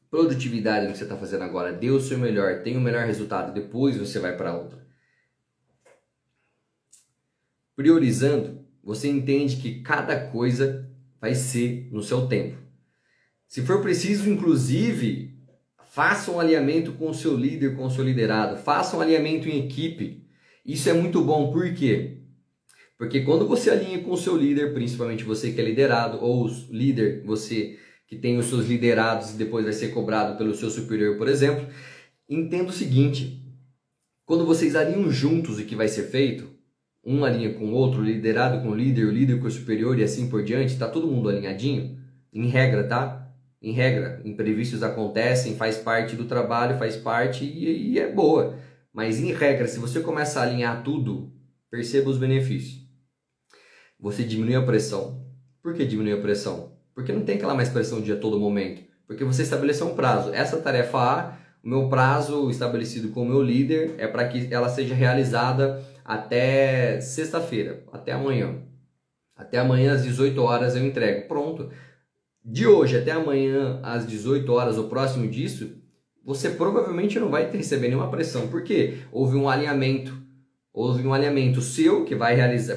produtividade no que você está fazendo agora. Dê o seu melhor, tenha o melhor resultado. Depois você vai para outra. Priorizando, você entende que cada coisa vai ser no seu tempo. Se for preciso, inclusive, faça um alinhamento com o seu líder, com o seu liderado. Faça um alinhamento em equipe. Isso é muito bom. Por quê? Porque quando você alinha com o seu líder, principalmente você que é liderado, ou líder, você que tem os seus liderados e depois vai ser cobrado pelo seu superior, por exemplo, entenda o seguinte, quando vocês alinham juntos o que vai ser feito, um alinha com o outro, o liderado com o líder com o superior e assim por diante, está todo mundo alinhadinho? Em regra, tá? Em regra, imprevistos acontecem, faz parte do trabalho, faz parte e é boa. Mas em regra, se você começa a alinhar tudo, perceba os benefícios. Você diminui a pressão, Por que diminui a pressão? Porque não tem aquela mais pressão de a todo momento. Porque você estabeleceu um prazo. Essa tarefa A, o meu prazo estabelecido com o meu líder é para que ela seja realizada até sexta-feira, até amanhã. Até amanhã às 18 horas eu entrego. Pronto. De hoje até amanhã às 18 horas ou próximo disso, você provavelmente não vai receber nenhuma pressão. Por quê? Houve um alinhamento seu que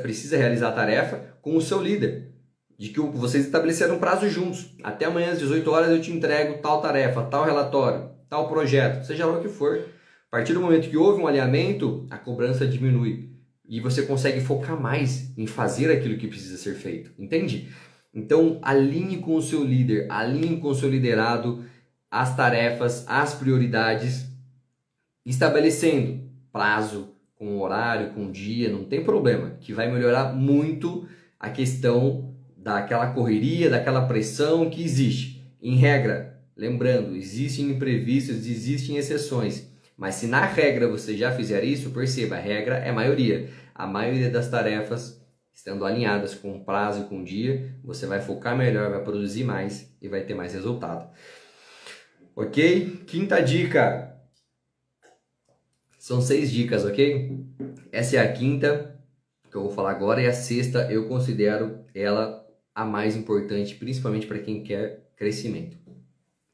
precisa realizar a tarefa com o seu líder. De que vocês estabeleceram um prazo juntos. Até amanhã às 18 horas eu te entrego tal tarefa, tal relatório, tal projeto, seja lá o que for. A partir do momento que houve um alinhamento, a cobrança diminui. E você consegue focar mais em fazer aquilo que precisa ser feito. Entende? Então, alinhe com o seu líder, alinhe com o seu liderado as tarefas, as prioridades, estabelecendo prazo, com horário, com dia, não tem problema, que vai melhorar muito a questão daquela correria, daquela pressão que existe. Em regra, lembrando, existem imprevistos, existem exceções, mas se na regra você já fizer isso, perceba, a regra é a maioria. A maioria das tarefas, estando alinhadas com prazo e com dia, você vai focar melhor, vai produzir mais e vai ter mais resultado. Ok? Quinta dica. São 6 dicas, ok? Essa é a quinta que eu vou falar agora e a sexta eu considero ela a mais importante, principalmente para quem quer crescimento.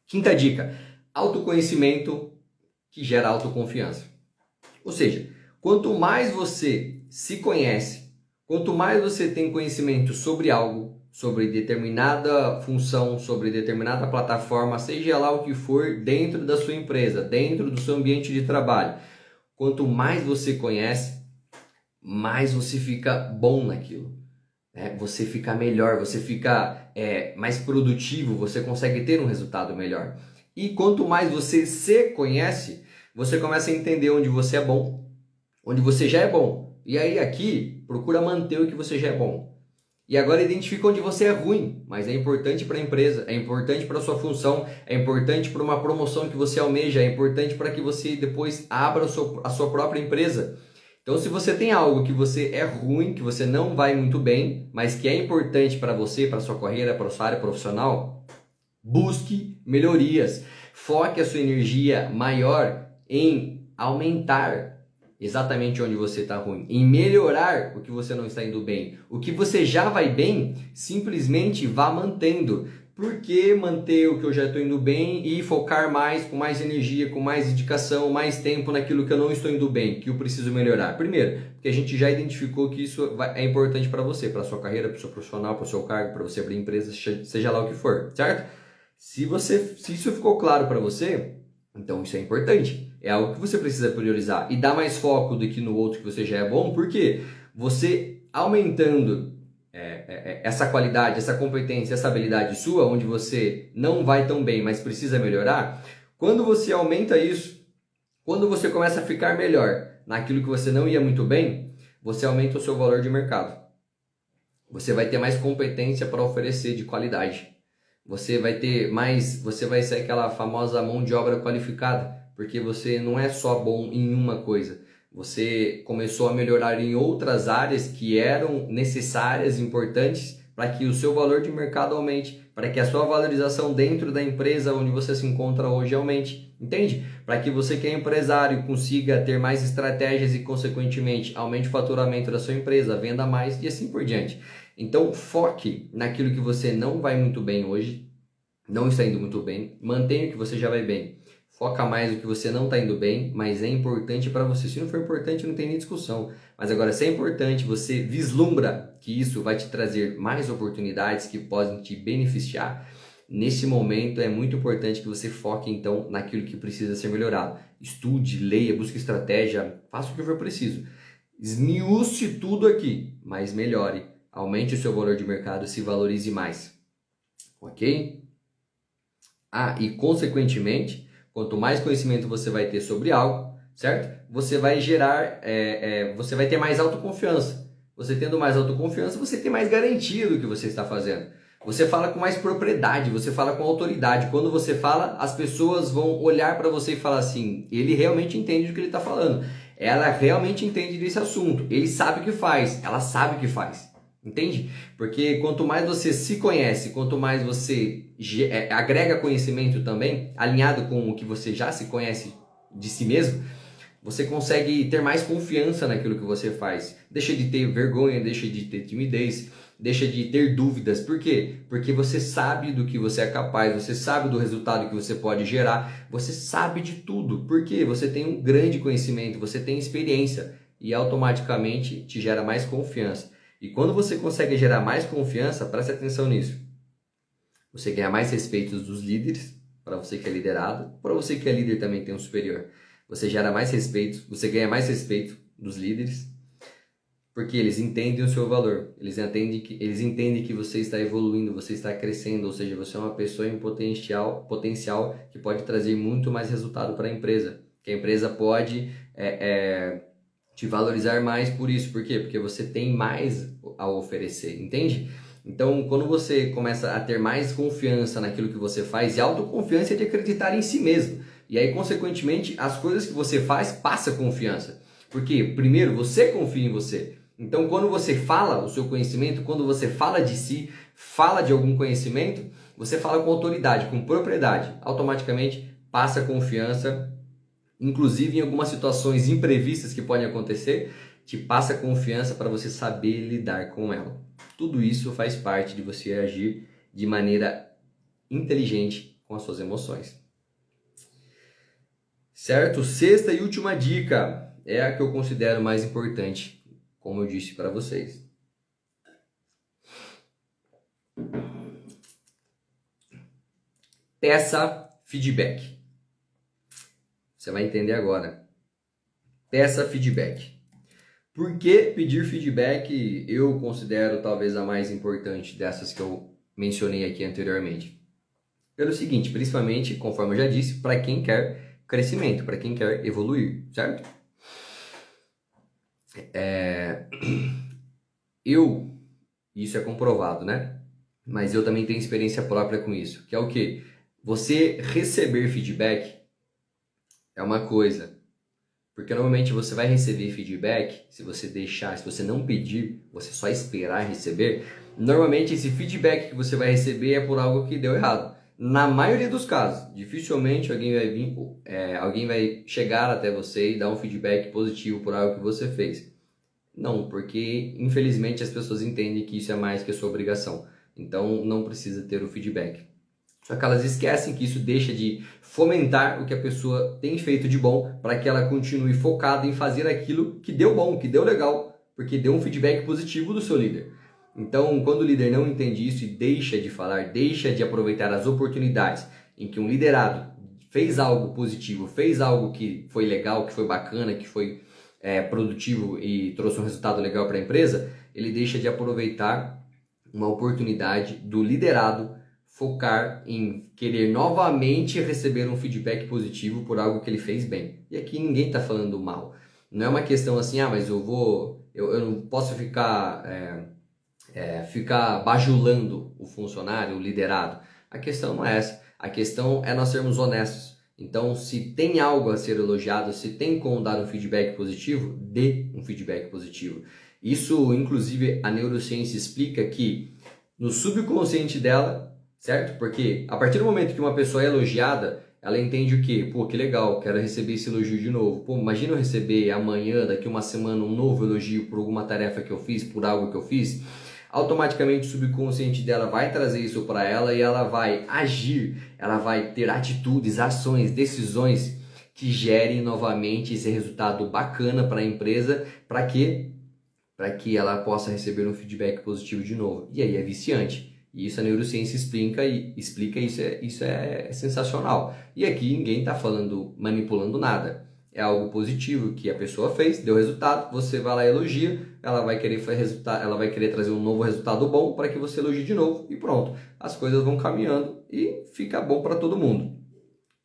Quinta dica, autoconhecimento que gera autoconfiança. Ou seja, quanto mais você se conhece, quanto mais você tem conhecimento sobre algo, sobre determinada função, sobre determinada plataforma, seja lá o que for, dentro da sua empresa, dentro do seu ambiente de trabalho, quanto mais você conhece, mais você fica bom naquilo. Você fica melhor, você fica mais produtivo, você consegue ter um resultado melhor. E quanto mais você se conhece, você começa a entender onde você é bom, onde você já é bom. E aí aqui, procura manter o que você já é bom. E agora identifica onde você é ruim, mas é importante para a empresa, é importante para a sua função, é importante para uma promoção que você almeja, é importante para que você depois abra a sua própria empresa. Então, se você tem algo que você é ruim, que você não vai muito bem, mas que é importante para você, para a sua carreira, para a sua área profissional, busque melhorias. Foque a sua energia maior em aumentar exatamente onde você está ruim, em melhorar o que você não está indo bem. O que você já vai bem, simplesmente vá mantendo. Por que manter o que eu já estou indo bem e focar mais, com mais energia, com mais dedicação, mais tempo naquilo que eu não estou indo bem, que eu preciso melhorar? Primeiro, porque a gente já identificou que isso é importante para você, para a sua carreira, para o seu profissional, para o seu cargo, para você abrir empresa, seja lá o que for, certo? Se isso ficou claro para você, então isso é importante. É algo que você precisa priorizar e dar mais foco do que no outro que você já é bom, porque você aumentando essa qualidade, essa competência, essa habilidade sua, onde você não vai tão bem, mas precisa melhorar, quando você aumenta isso, quando você começa a ficar melhor naquilo que você não ia muito bem, você aumenta o seu valor de mercado. Você vai ter mais competência para oferecer de qualidade. Você vai ser aquela famosa mão de obra qualificada, porque você não é só bom em uma coisa. Você começou a melhorar em outras áreas que eram necessárias, importantes, para que o seu valor de mercado aumente, para que a sua valorização dentro da empresa onde você se encontra hoje aumente, entende? Para que você que é empresário consiga ter mais estratégias e, consequentemente, aumente o faturamento da sua empresa, venda mais e assim por diante. Então, foque naquilo que você não vai muito bem hoje, não está indo muito bem, mantenha o que você já vai bem. Foca mais no que você não está indo bem, mas é importante para você. Se não for importante, não tem nem discussão. Mas agora, se é importante, você vislumbra que isso vai te trazer mais oportunidades que podem te beneficiar. Nesse momento, é muito importante que você foque, então, naquilo que precisa ser melhorado. Estude, leia, busque estratégia, faça o que for preciso. Esmiúce tudo aqui, mas melhore. Aumente o seu valor de mercado, se valorize mais. Ok? E consequentemente, quanto mais conhecimento você vai ter sobre algo, certo? Você vai gerar, você vai ter mais autoconfiança. Você tendo mais autoconfiança, você tem mais garantia do que você está fazendo. Você fala com mais propriedade, você fala com autoridade. Quando você fala, as pessoas vão olhar para você e falar assim, ele realmente entende do que ele está falando. Ela realmente entende desse assunto. Ele sabe o que faz, ela sabe o que faz. Entende? Porque quanto mais você se conhece, quanto mais você agrega conhecimento também, alinhado com o que você já se conhece de si mesmo, você consegue ter mais confiança naquilo que você faz. Deixa de ter vergonha, deixa de ter timidez, deixa de ter dúvidas. Por quê? Porque você sabe do que você é capaz, você sabe do resultado que você pode gerar, você sabe de tudo. Por quê? Você tem um grande conhecimento, você tem experiência e automaticamente te gera mais confiança. E quando você consegue gerar mais confiança, preste atenção nisso. Você ganha mais respeito dos líderes, para você que é liderado, para você que é líder também tem um superior. Você gera mais respeito, você ganha mais respeito dos líderes, porque eles entendem o seu valor, eles entendem que você está evoluindo, você está crescendo, ou seja, você é uma pessoa em potencial que pode trazer muito mais resultado para a empresa, que a empresa pode te valorizar mais por isso. Por quê? Porque você tem mais a oferecer, entende? Então, quando você começa a ter mais confiança naquilo que você faz, e autoconfiança é de acreditar em si mesmo, e aí, consequentemente, as coisas que você faz passa confiança. Porque, primeiro, você confia em você. Então, quando você fala o seu conhecimento, quando você fala de si, fala de algum conhecimento, você fala com autoridade, com propriedade. Automaticamente, passa confiança, inclusive em algumas situações imprevistas que podem acontecer, te passa confiança para você saber lidar com ela. Tudo isso faz parte de você agir de maneira inteligente com as suas emoções. Certo? Sexta e última dica é a que eu considero mais importante, como eu disse para vocês. Peça feedback. Você vai entender agora. Peça feedback. Por que pedir feedback eu considero talvez a mais importante dessas que eu mencionei aqui anteriormente? Pelo seguinte, principalmente, conforme eu já disse, para quem quer crescimento, para quem quer evoluir, certo? Isso é comprovado, né? Mas eu também tenho experiência própria com isso, que é o quê? Você receber feedback é uma coisa, porque normalmente você vai receber feedback, se você não pedir, você só esperar receber, normalmente esse feedback que você vai receber é por algo que deu errado. Na maioria dos casos, dificilmente alguém vai chegar até você e dar um feedback positivo por algo que você fez. Não, porque infelizmente as pessoas entendem que isso é mais que a sua obrigação. Então não precisa ter o feedback. Só que elas esquecem que isso deixa de fomentar o que a pessoa tem feito de bom para que ela continue focada em fazer aquilo que deu bom, que deu legal, porque deu um feedback positivo do seu líder. Então, quando o líder não entende isso e deixa de falar, deixa de aproveitar as oportunidades em que um liderado fez algo positivo, fez algo que foi legal, que foi bacana, que foi produtivo e trouxe um resultado legal para a empresa, ele deixa de aproveitar uma oportunidade do liderado focar em querer novamente receber um feedback positivo por algo que ele fez bem. E aqui ninguém está falando mal. Não é uma questão assim, mas eu não posso ficar bajulando o funcionário, o liderado. A questão não é essa. A questão é nós sermos honestos. Então, se tem algo a ser elogiado, se tem como dar um feedback positivo, dê um feedback positivo. Isso, inclusive, a neurociência explica que no subconsciente dela, certo? Porque a partir do momento que uma pessoa é elogiada, ela entende o quê? Pô, que legal, quero receber esse elogio de novo. Pô, imagina eu receber amanhã, daqui uma semana, um novo elogio por alguma tarefa que eu fiz, por algo que eu fiz. Automaticamente o subconsciente dela vai trazer isso para ela e ela vai agir, ela vai ter atitudes, ações, decisões que gerem novamente esse resultado bacana para a empresa, para que ela possa receber um feedback positivo de novo. E aí é viciante. E isso a neurociência explica isso é sensacional. E aqui ninguém está manipulando nada. É algo positivo que a pessoa fez, deu resultado, você vai lá e elogia, ela vai querer trazer um novo resultado bom para que você elogie de novo e pronto. As coisas vão caminhando e fica bom para todo mundo.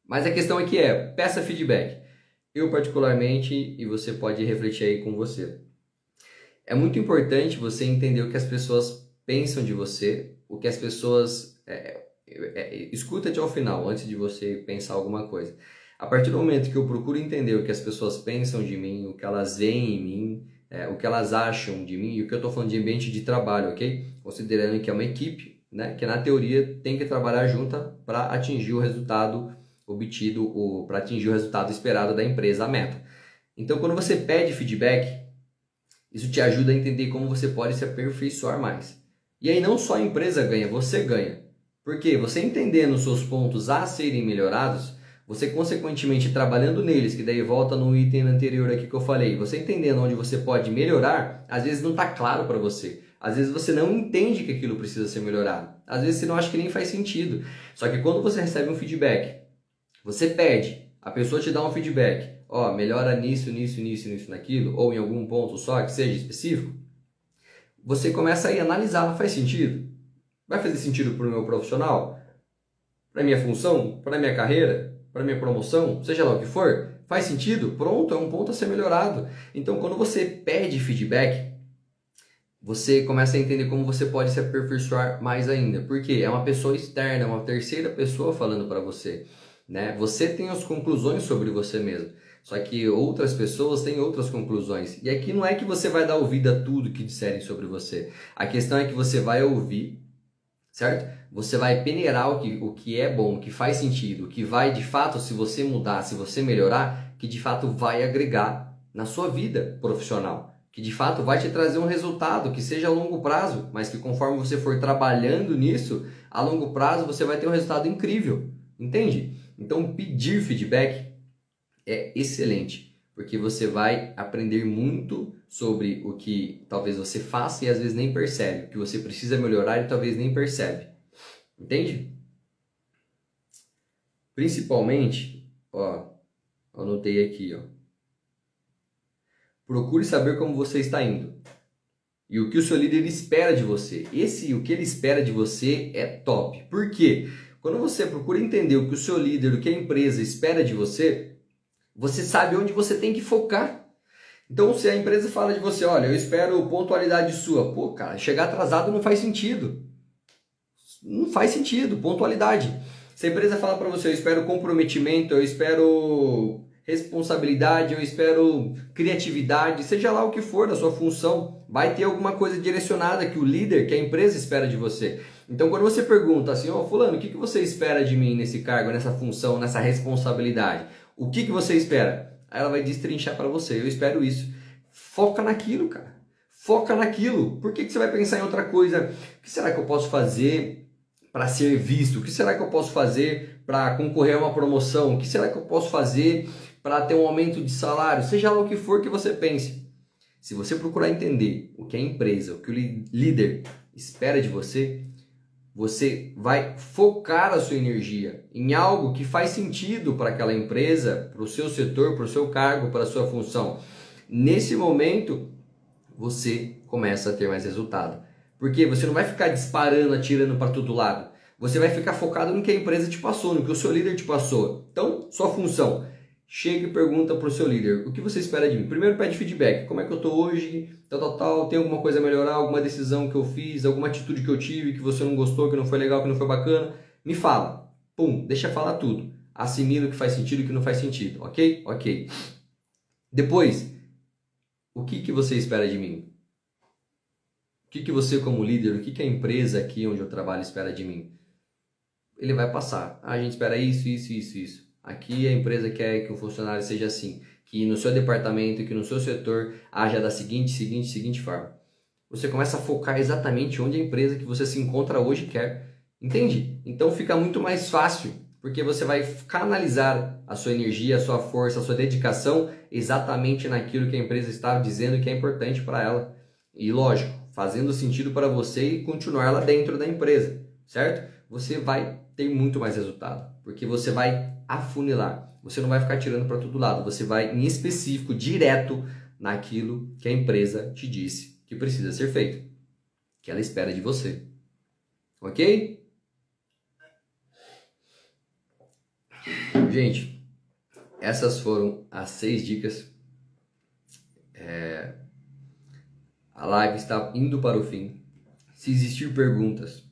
Mas a questão aqui peça feedback. Eu particularmente, e você pode refletir aí com você. É muito importante você entender o que as pessoas pensam de você, o que as pessoas... escuta até o final, antes de você pensar alguma coisa. A partir do momento que eu procuro entender o que as pessoas pensam de mim, o que elas veem em mim, o que elas acham de mim, e o que eu estou falando de ambiente de trabalho, ok? Considerando que é uma equipe, né, que na teoria tem que trabalhar junta para atingir o resultado obtido, ou para atingir o resultado esperado da empresa, a meta. Então, quando você pede feedback, isso te ajuda a entender como você pode se aperfeiçoar mais. E aí não só a empresa ganha, você ganha. Porque você entendendo os seus pontos a serem melhorados, você consequentemente trabalhando neles, que daí volta no item anterior aqui que eu falei, você entendendo onde você pode melhorar, às vezes não está claro para você. Às vezes você não entende que aquilo precisa ser melhorado. Às vezes você não acha que nem faz sentido. Só que quando você recebe um feedback, você pede, a pessoa te dá um feedback, ó, melhora nisso, nisso, nisso, nisso, naquilo, ou em algum ponto só que seja específico, você começa aí a analisar, faz sentido? Vai fazer sentido para o meu profissional? Para minha função? Para minha carreira? Para minha promoção? Seja lá o que for? Faz sentido? Pronto, é um ponto a ser melhorado. Então, quando você pede feedback, você começa a entender como você pode se aperfeiçoar mais ainda. Porque é uma pessoa externa, uma terceira pessoa falando para você, né? Você tem as conclusões sobre você mesmo. Só que outras pessoas têm outras conclusões. E aqui não é que você vai dar ouvido a tudo que disserem sobre você. A questão é que você vai ouvir, certo? Você vai peneirar o que é bom, o que faz sentido, o que vai de fato, se você mudar, se você melhorar, que de fato vai agregar na sua vida profissional, que de fato vai te trazer um resultado, que seja a longo prazo, mas que conforme você for trabalhando nisso, a longo prazo você vai ter um resultado incrível, entende? Então pedir feedback é excelente, porque você vai aprender muito sobre o que talvez você faça e às vezes nem percebe, o que você precisa melhorar e talvez nem percebe. Entende? Principalmente, ó, anotei aqui, ó. Procure saber como você está indo e o que o seu líder espera de você. O que ele espera de você é top. Por quê? Quando você procura entender o que o seu líder, o que a empresa espera de você, você sabe onde você tem que focar. Então, se a empresa fala de você, olha, eu espero pontualidade sua. Pô, cara, chegar atrasado não faz sentido. Não faz sentido, pontualidade. Se a empresa fala para você, eu espero comprometimento, eu espero responsabilidade, eu espero criatividade, seja lá o que for da sua função, vai ter alguma coisa direcionada que o líder, que a empresa espera de você. Então, quando você pergunta assim, ó, fulano, o que você espera de mim nesse cargo, nessa função, nessa responsabilidade? O que você espera? Aí ela vai destrinchar para você, eu espero isso. Foca naquilo, cara. Foca naquilo. Por que você vai pensar em outra coisa? O que será que eu posso fazer para ser visto? O que será que eu posso fazer para concorrer a uma promoção? O que será que eu posso fazer para ter um aumento de salário? Seja lá o que for que você pense. Se você procurar entender o que a empresa, o que o líder espera de você, você vai focar a sua energia em algo que faz sentido para aquela empresa, para o seu setor, para o seu cargo, para a sua função. Nesse momento, você começa a ter mais resultado. Porque você não vai ficar disparando, atirando para todo lado. Você vai ficar focado no que a empresa te passou, no que o seu líder te passou. Então, sua função. Chega e pergunta para o seu líder, o que você espera de mim? Primeiro pede feedback, como é que eu estou hoje, tal, tem alguma coisa a melhorar, alguma decisão que eu fiz, alguma atitude que eu tive, que você não gostou, que não foi legal, que não foi bacana, me fala. Pum, deixa falar tudo. Assimila o que faz sentido e o que não faz sentido, ok? Ok. Depois, o que você espera de mim? O que você como líder, o que a empresa aqui onde eu trabalho espera de mim? Ele vai passar. A gente espera isso. Aqui a empresa quer que o funcionário seja assim, que no seu departamento, que no seu setor haja da seguinte forma. Você começa a focar exatamente onde a empresa que você se encontra hoje quer. Entende? Então fica muito mais fácil, porque você vai canalizar a sua energia, a sua força, a sua dedicação exatamente naquilo que a empresa está dizendo que é importante para ela. E lógico, fazendo sentido para você e continuar lá dentro da empresa, certo? Você vai ter muito mais resultado, porque você vai afunilar. Você não vai ficar tirando para todo lado, você vai em específico, direto naquilo que a empresa te disse que precisa ser feito, que ela espera de você. Ok? Gente, essas foram as 6 dicas. A live está indo para o fim. Se existir perguntas,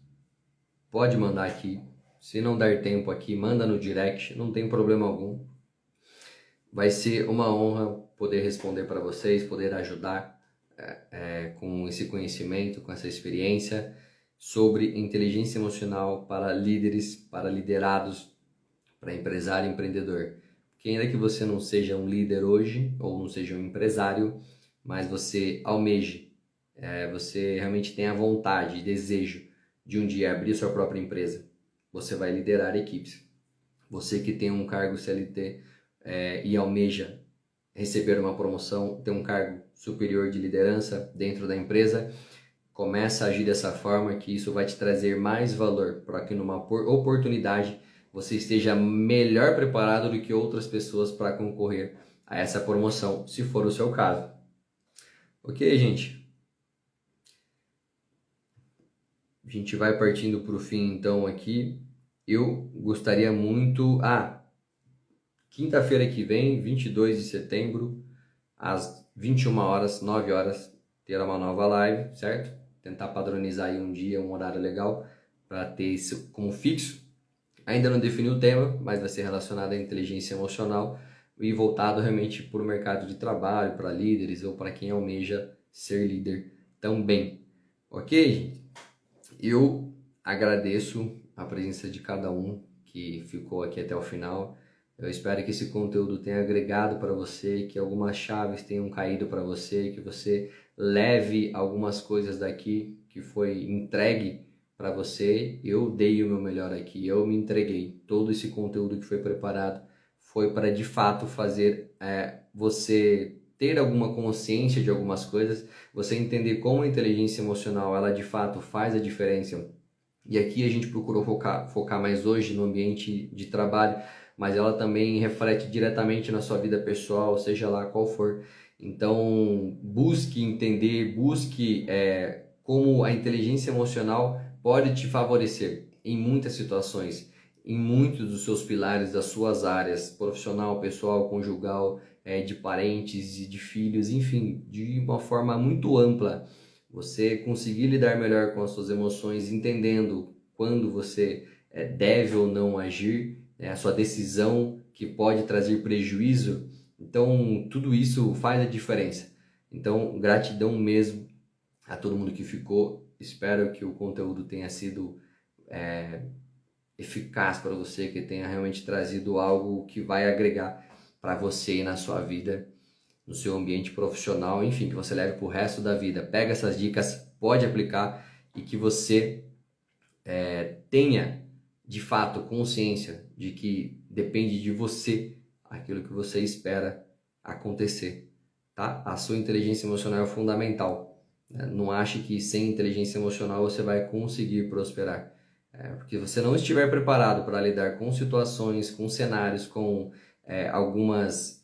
pode mandar aqui. Se não der tempo aqui, manda no direct, não tem problema algum. Vai ser uma honra poder responder para vocês, poder ajudar, com esse conhecimento, com essa experiência sobre inteligência emocional para líderes, para liderados, para empresário e empreendedor. Porque ainda que você não seja um líder hoje ou não seja um empresário, mas você almeje, você realmente tem a vontade e desejo de um dia abrir sua própria empresa, você vai liderar equipes. Você que tem um cargo CLT e almeja receber uma promoção, ter um cargo superior de liderança dentro da empresa, começa a agir dessa forma, que isso vai te trazer mais valor para que numa oportunidade você esteja melhor preparado do que outras pessoas para concorrer a essa promoção, se for o seu caso. Ok, gente? A gente vai partindo para o fim então aqui. Eu gostaria muito... quinta-feira que vem, 22 de setembro, às 21 horas, 9 horas, terá uma nova live, certo? Tentar padronizar aí um dia, um horário legal, para ter isso como fixo. Ainda não defini o tema, mas vai ser relacionado à inteligência emocional e voltado realmente para o mercado de trabalho, para líderes ou para quem almeja ser líder também. Ok, gente? Eu agradeço a presença de cada um que ficou aqui até o final. Eu espero que esse conteúdo tenha agregado para você, que algumas chaves tenham caído para você, que você leve algumas coisas daqui que foi entregue para você. Eu dei o meu melhor aqui, eu me entreguei. Todo esse conteúdo que foi preparado foi para de fato fazer você ter alguma consciência de algumas coisas, você entender como a inteligência emocional ela de fato faz a diferença. E aqui a gente procurou focar mais hoje no ambiente de trabalho, mas ela também reflete diretamente na sua vida pessoal, seja lá qual for. Então, busque entender, busque como a inteligência emocional pode te favorecer em muitas situações, em muitos dos seus pilares das suas áreas, profissional, pessoal, conjugal, de parentes e de filhos, enfim, de uma forma muito ampla. Você conseguir lidar melhor com as suas emoções, entendendo quando você deve ou não agir, a sua decisão que pode trazer prejuízo. Então, tudo isso faz a diferença. Então, gratidão mesmo a todo mundo que ficou. Espero que o conteúdo tenha sido eficaz para você, que tenha realmente trazido algo que vai agregar para você e na sua vida, no seu ambiente profissional, enfim, que você leve para o resto da vida. Pega essas dicas, pode aplicar e que você tenha de fato consciência de que depende de você aquilo que você espera acontecer, tá? A sua inteligência emocional é fundamental, né? Não ache que sem inteligência emocional você vai conseguir prosperar, porque você não estiver preparado para lidar com situações, com cenários, com algumas,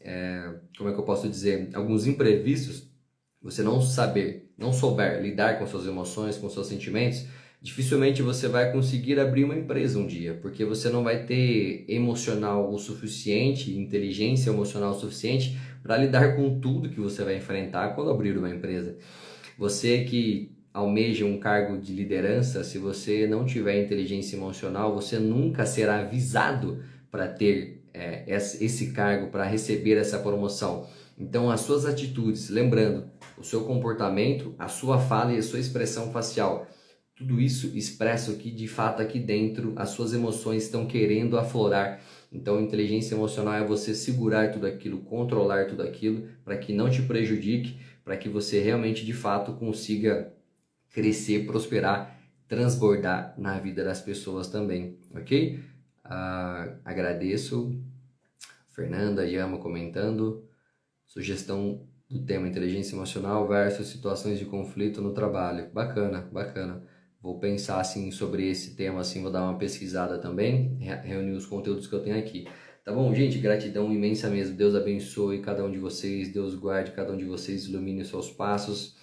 como é que eu posso dizer, alguns imprevistos, você não souber lidar com suas emoções, com seus sentimentos, dificilmente você vai conseguir abrir uma empresa um dia, porque você não vai ter emocional o suficiente, inteligência emocional o suficiente para lidar com tudo que você vai enfrentar quando abrir uma empresa. Você que almeja um cargo de liderança, se você não tiver inteligência emocional, você nunca será avisado para ter esse cargo, para receber essa promoção. Então, as suas atitudes, lembrando, o seu comportamento, a sua fala e a sua expressão facial, tudo isso expressa o que de fato aqui dentro as suas emoções estão querendo aflorar. Então, inteligência emocional é você segurar tudo aquilo, controlar tudo aquilo, para que não te prejudique, para que você realmente de fato consiga crescer, prosperar, transbordar na vida das pessoas também, ok? Agradeço, Fernanda, Yama comentando, sugestão do tema inteligência emocional versus situações de conflito no trabalho. Bacana, bacana. Vou pensar assim sobre esse tema, assim, vou dar uma pesquisada também, reunir os conteúdos que eu tenho aqui. Tá bom, gente? Gratidão imensa mesmo. Deus abençoe cada um de vocês, Deus guarde cada um de vocês, ilumine os seus passos,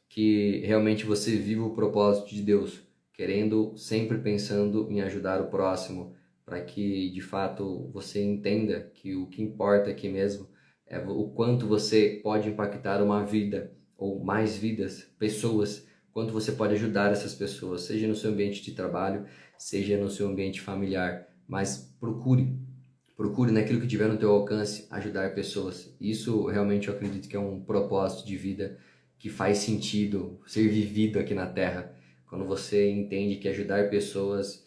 que realmente você viva o propósito de Deus, querendo, sempre pensando em ajudar o próximo, para que de fato você entenda que o que importa aqui mesmo é o quanto você pode impactar uma vida ou mais vidas, pessoas, quanto você pode ajudar essas pessoas, seja no seu ambiente de trabalho, seja no seu ambiente familiar, mas procure naquilo que tiver no teu alcance ajudar pessoas. Isso realmente eu acredito que é um propósito de vida que faz sentido ser vivido aqui na Terra. Quando você entende que ajudar pessoas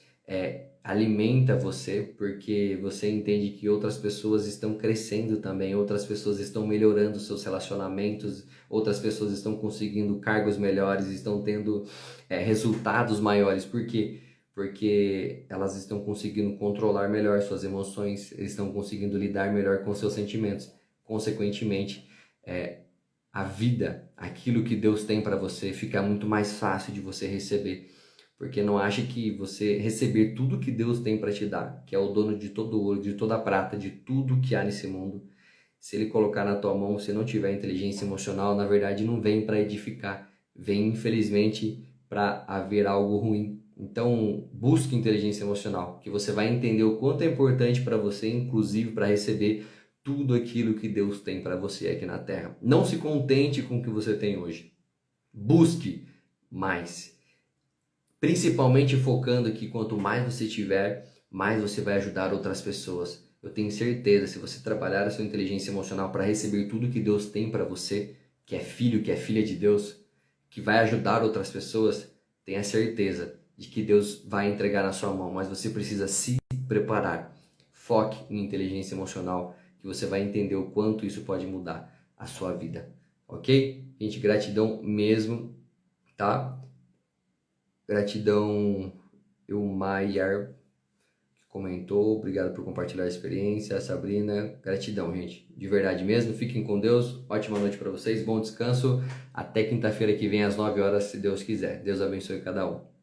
alimenta você, porque você entende que outras pessoas estão crescendo também, outras pessoas estão melhorando seus relacionamentos, outras pessoas estão conseguindo cargos melhores, estão tendo resultados maiores. Por quê? Porque elas estão conseguindo controlar melhor suas emoções, estão conseguindo lidar melhor com seus sentimentos. Consequentemente, a vida, aquilo que Deus tem para você, fica muito mais fácil de você receber. Porque não ache que você receber tudo que Deus tem para te dar, que é o dono de todo ouro, de toda a prata, de tudo que há nesse mundo, se Ele colocar na tua mão, se não tiver inteligência emocional, na verdade não vem para edificar, vem infelizmente para haver algo ruim. Então busque inteligência emocional, que você vai entender o quanto é importante para você, inclusive para receber tudo aquilo que Deus tem para você aqui na Terra. Não se contente com o que você tem hoje, busque mais. Principalmente focando que quanto mais você tiver, mais você vai ajudar outras pessoas. Eu tenho certeza, se você trabalhar a sua inteligência emocional para receber tudo que Deus tem para você, que é filho, que é filha de Deus, que vai ajudar outras pessoas, tenha certeza de que Deus vai entregar na sua mão, mas você precisa se preparar. Foque em inteligência emocional, que você vai entender o quanto isso pode mudar a sua vida. Ok? Gente, gratidão mesmo, tá? Gratidão, Maiar, que comentou. Obrigado por compartilhar a experiência. Sabrina, gratidão, gente. De verdade mesmo. Fiquem com Deus. Ótima noite para vocês. Bom descanso. Até quinta-feira que vem às 9 horas, se Deus quiser. Deus abençoe cada um.